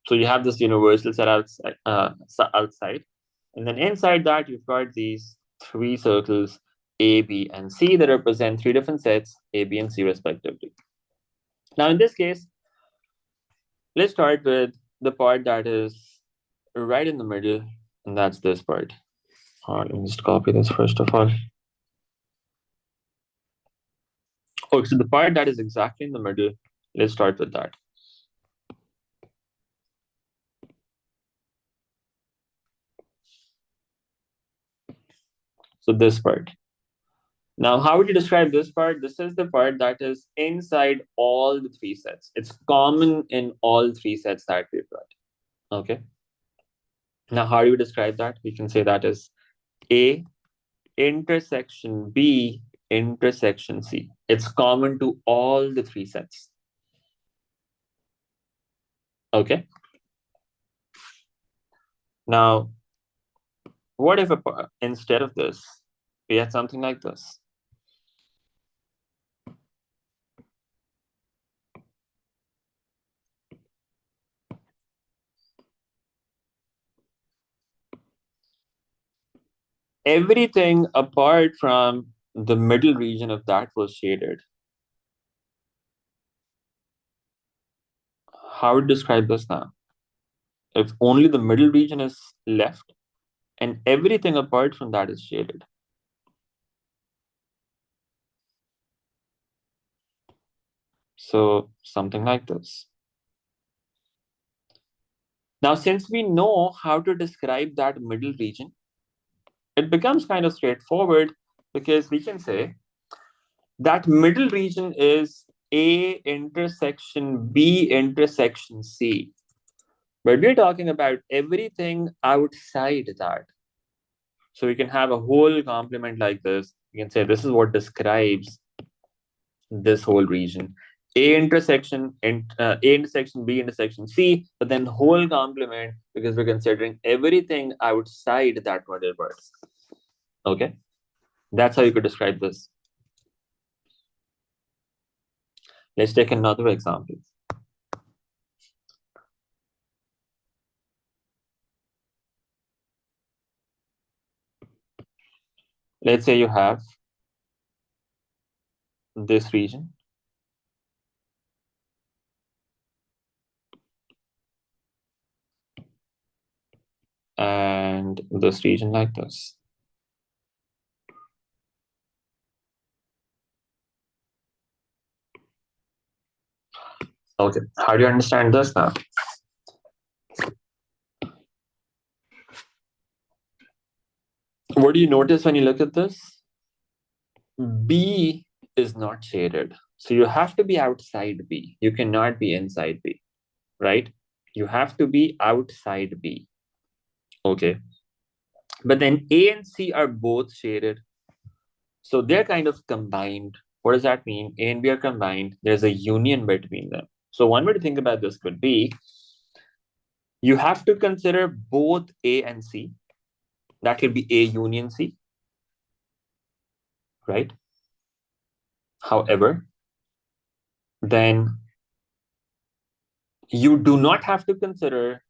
So you have this universal set outside, and then inside that you've got these three circles A, B, and C that represent three different sets A, B, and C respectively. Now in this case, let's start with the part that is right in the middle, and that's this part. Let me just copy this first of all. Okay, so the part that is exactly in the middle, let's start with that. So this part. Now, how would you describe this part? This is the part that is inside all the three sets. It's common in all three sets that we've got. Okay. Now, how do you describe that? We can say that is A intersection B intersection C. It's common to all the three sets. Okay. Now, what if instead of this, we had something like this? Everything apart from the middle region of that was shaded. How would you describe this now? If only the middle region is left and everything apart from that is shaded. So something like this. Now, since we know how to describe that middle region, it becomes kind of straightforward because we can say that middle region is A intersection B intersection C. But we're talking about everything outside that. So we can have a whole complement like this. You can say this is what describes this whole region. A intersection B intersection C, but then whole complement because we're considering everything outside that middle word. Okay, that's how you could describe this. Let's take another example. Let's say you have this region and this region like this. Okay, how do you understand this now? What do you notice when you look at this? B is not shaded. So you have to be outside B. You cannot be inside B, right? You have to be outside B. Okay. But then A and C are both shaded. So they're kind of combined. What does that mean? A and B are combined. There's a union between them. So one way to think about this could be you have to consider both A and C. That could be A union C, right? However, then you do not have to consider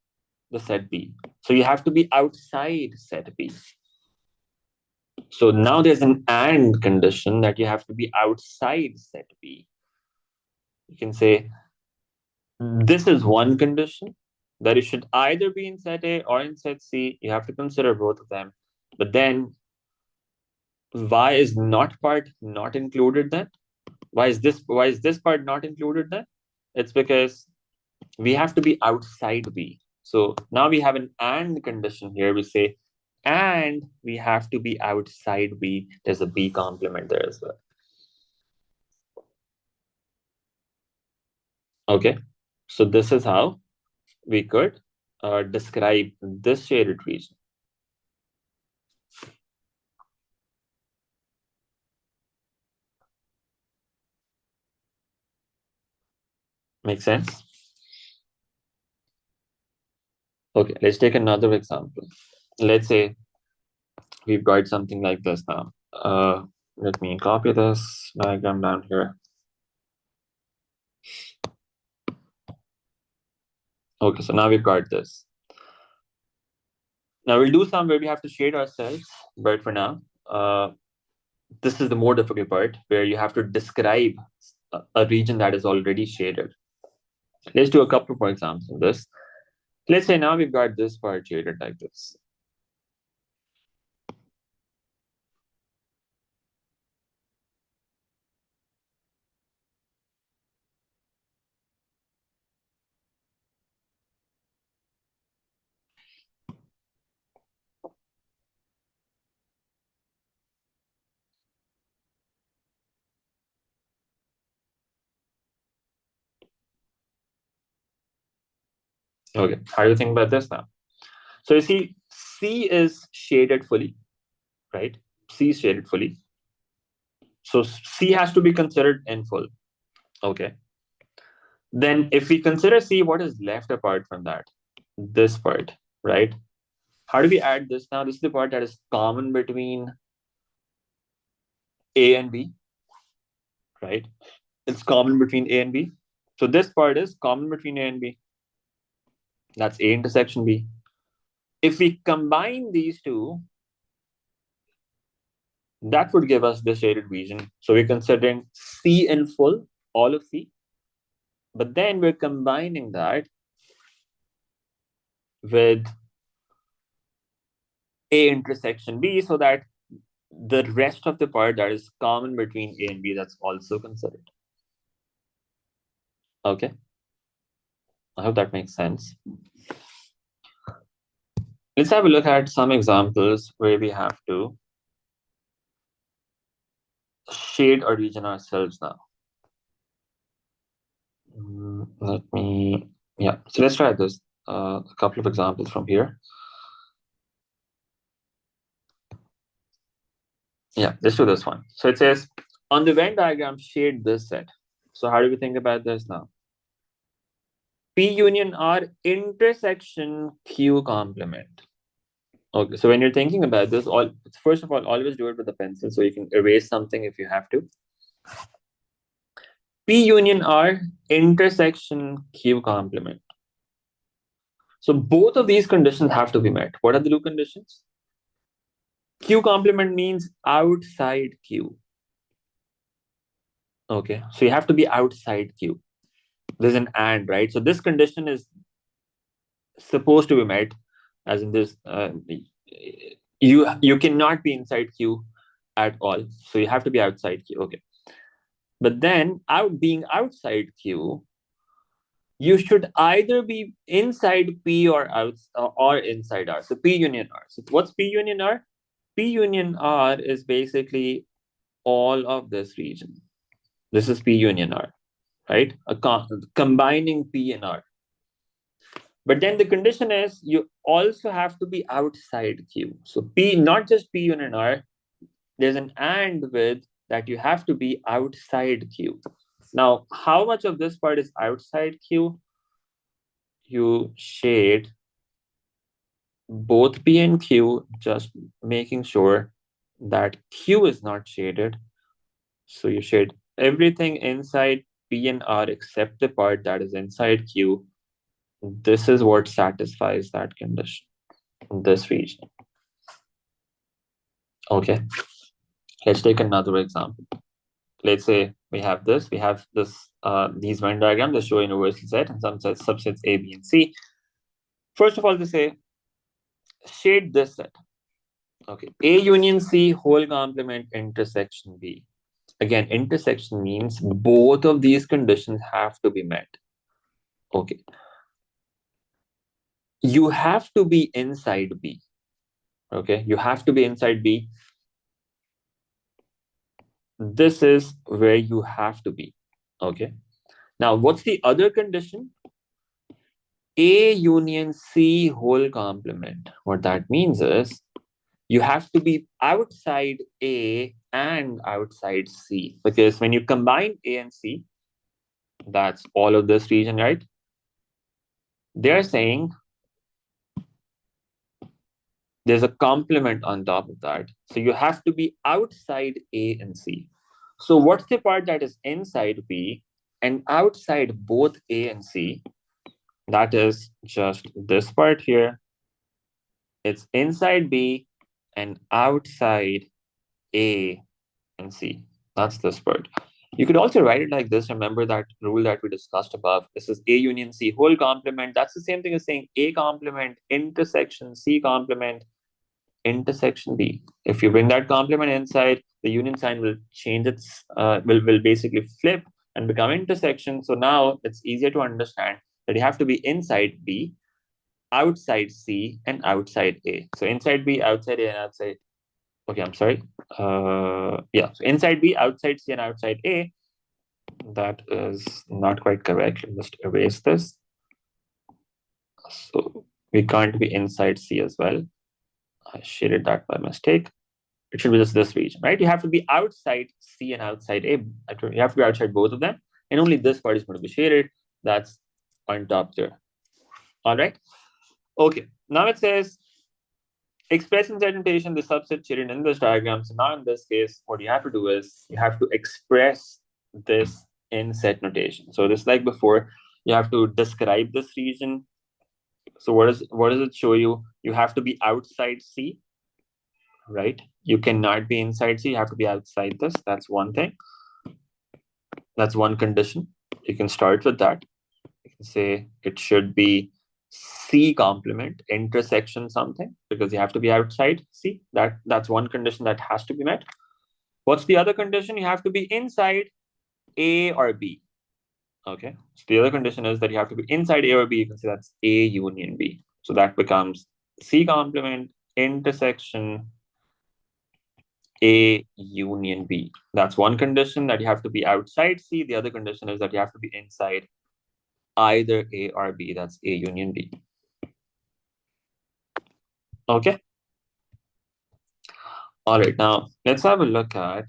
the set B. So you have to be outside set B. So now there's an and condition that you have to be outside set B. You can say this is one condition that you should either be in set A or in set C. You have to consider both of them. But then why is not part not included then? Why is this part not included then? It's because we have to be outside B. So now we have an and condition here. We say, and we have to be outside B. There's a B complement there as well. Okay. So this is how we could describe this shaded region. Make sense? Okay, let's take another example. Let's say we've got something like this now. Let me copy this diagram down here. Okay, so now we've got this. Now we'll do some where we have to shade ourselves, but for now, this is the more difficult part where you have to describe a region that is already shaded. Let's do a couple more examples of this. Let's say now we've got this part shaded like this. Okay, how do you think about this now? So you see, C is shaded fully, right? C is shaded fully. So C has to be considered in full. Okay. Then if we consider C, what is left apart from that? This part, right? How do we add this now? This is the part that is common between A and B, right? It's common between A and B. So this part is common between A and B. That's A intersection B. If we combine these two, that would give us the shaded region. So we're considering C in full, all of C. But then we're combining that with A intersection B so that the rest of the part that is common between A and B, that's also considered. Okay. I hope that makes sense. Let's have a look at some examples where we have to shade a region ourselves now. Let me, yeah. So let's try this. A couple of examples from here. Yeah, let's do this one. So it says, on the Venn diagram, shade this set. So how do we think about this now? P union R intersection Q complement. Okay, so when you're thinking about this, first of all, always do it with a pencil so you can erase something if you have to. P union R intersection Q complement. So both of these conditions have to be met. What are the two conditions? Q complement means outside Q. Okay, so you have to be outside Q. There's an and, right? So this condition is supposed to be met, as in this, you cannot be inside Q at all. So you have to be outside Q. Okay. But then being outside Q, you should either be inside P or inside R. So P union R. So what's P union R? P union R is basically all of this region. This is P union R, right? Combining P and R. But then the condition is you also have to be outside Q. So P, not just P union R, there's an and with that you have to be outside Q. Now, how much of this part is outside Q? You shade both P and Q, just making sure that Q is not shaded. So you shade everything inside P and R except the part that is inside Q. This is what satisfies that condition in this region. Okay, let's take another example. Let's say we have these Venn diagrams that show universal set and some subsets A, B, and C. First of all, to say, shade this set. Okay, A union C whole complement intersection B. Again, intersection means both of these conditions have to be met. Okay. You have to be inside B. Okay, you have to be inside B. This is where you have to be. Okay. Now, what's the other condition? A union C whole complement. What that means is you have to be outside A and outside C. Because when you combine A and C, that's all of this region, right? They're saying there's a complement on top of that. So you have to be outside A and C. So what's the part that is inside B and outside both A and C? That is just this part here. It's inside B and outside A and C. That's this part. You could also write it like this. Remember that rule that we discussed above. This is A union C whole complement. That's the same thing as saying A complement intersection C complement intersection B. If you bring that complement inside, the union sign will change will basically flip and become intersection. So now it's easier to understand that you have to be inside B, outside C, and outside A. So inside B, outside A, and outside. Okay, I'm sorry. Yeah, so inside B, outside C, and outside A. That is not quite correct. Let me just erase this. So we can't be inside C as well. I shaded that by mistake. It should be just this region, right? You have to be outside C and outside A. You have to be outside both of them, and only this part is going to be shaded. That's on top there. All right. Okay. Now it says express in set notation the subset shaded in this diagram. So now in this case, what you have to do is you have to express this in set notation. So just like before, you have to describe this region. So what does it show you? You have to be outside C, right? You cannot be inside C, you have to be outside this. That's one thing. That's one condition. You can start with that. You can say it should be C complement intersection something because you have to be outside C. That's one condition that has to be met. What's the other condition? You have to be inside A or B. Okay. So the other condition is that you have to be inside A or B. You can say that's A union B. So that becomes C complement intersection A union B. That's one condition, that you have to be outside C. The other condition is that you have to be inside either A or B. That's A union B. Okay. All right. Now let's have a look at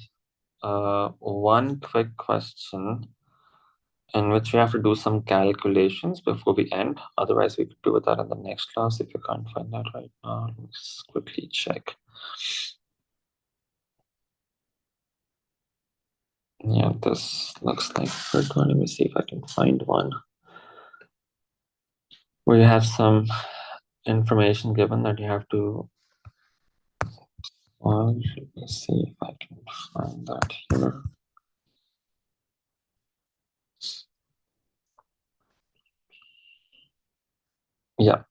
one quick question in which we have to do some calculations before we end. Otherwise, we could do that in the next class if you can't find that right now. Let's quickly check. Yeah, this looks like a good one. Let me see if I can find one where you have some information given that you have to. Well, let me see if I can find that here. Yeah,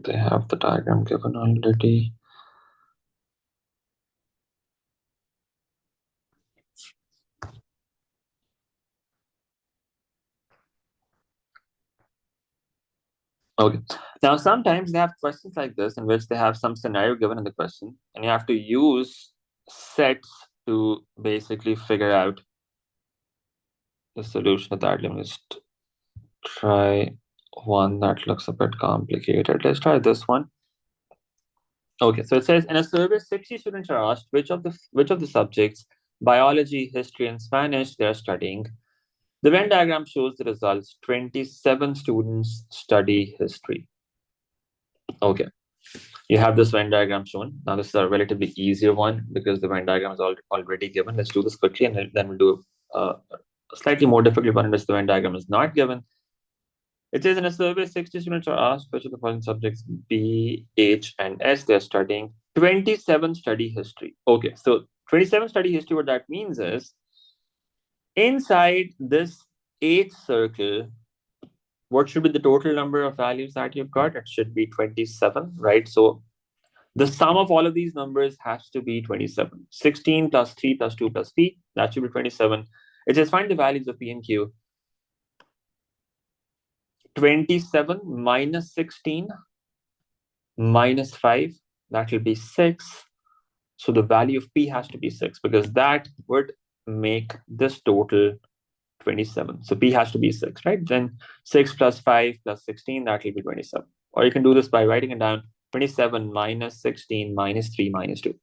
they have the diagram given already. Okay. Now, sometimes they have questions like this in which they have some scenario given in the question, and you have to use sets to basically figure out the solution of that. Let me just try one that looks a bit complicated. Let's try this one. Okay, so it says in a survey, 60 students are asked which of the subjects, biology, history, and Spanish, they are studying. The Venn diagram shows the results. 27 students study history. Okay, you have this Venn diagram shown. Now, this is a relatively easier one because the Venn diagram is already given. Let's do this quickly and then we'll do a slightly more difficult one in which the Venn diagram is not given. It says in a survey, 60 students are asked which of the following subjects B, H, and S they're studying. 27 study history. Okay, so 27 study history, what that means is inside this H circle, what should be the total number of values that you've got? It should be 27, right? So the sum of all of these numbers has to be 27. 16 plus 3 plus 2 plus P, that should be 27. It says find the values of P and Q. 27 minus 16 minus 5, that will be 6. So the value of P has to be 6 because that would make this total 27. So P has to be 6, right? Then 6 plus 5 plus 16, that will be 27. Or you can do this by writing it down. 27 minus 16 minus 3 minus 2.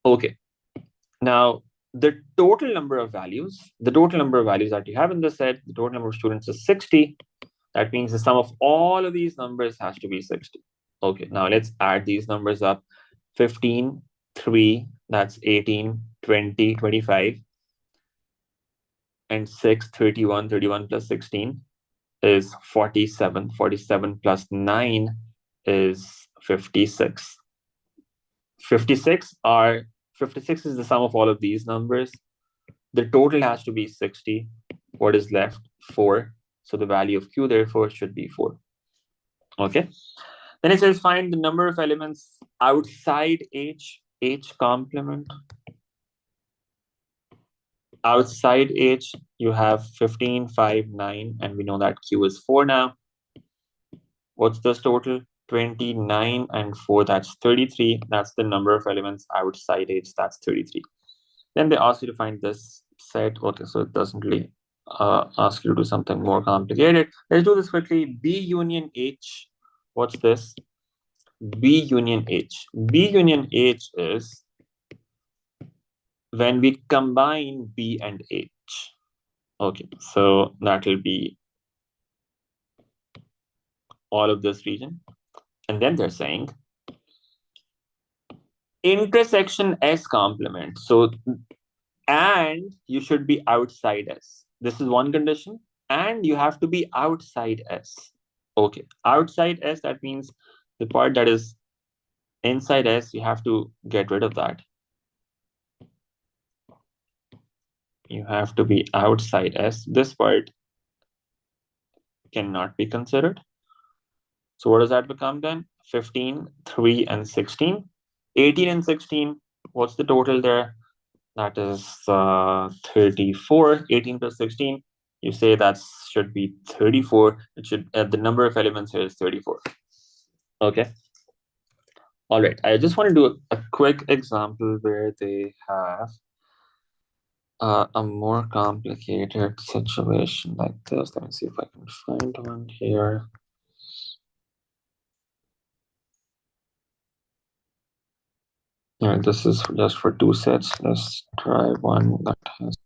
Okay. Now, the total number of values that you have in this set, the total number of students is 60. That means the sum of all of these numbers has to be 60. Okay, now let's add these numbers up. 15, 3, that's 18, 20, 25, and 6, 31, 31 plus 16 is 47. 47 plus 9 is 56. 56 is the sum of all of these numbers. The total has to be 60. What is left? 4. So the value of Q therefore should be 4. Okay. Then it says find the number of elements outside H complement. Outside H, you have 15, 5, 9, and we know that Q is 4 now. What's this total? 29 and 4, that's 33. That's the number of elements outside H, that's 33. Then they ask you to find this set. Okay, so it doesn't really ask you to do something more complicated. Let's do this quickly. B union H. What's this? B union H. B union H is when we combine B and H. Okay, so that will be all of this region. And then they're saying intersection S complement. So, and you should be outside S. This is one condition. And you have to be outside S. Okay, outside S, that means the part that is inside S, you have to get rid of that. You have to be outside S. This part cannot be considered. So what does that become then? 15, 3, and 16. 18 and 16, what's the total there? That is 34. 18 plus 16, you say that should be 34. It should the number of elements here is 34. Okay. All right. I just want to do a quick example where they have a more complicated situation like this. Let me see if I can find one here. Yeah, this is just for 2 sets. Let's try one that has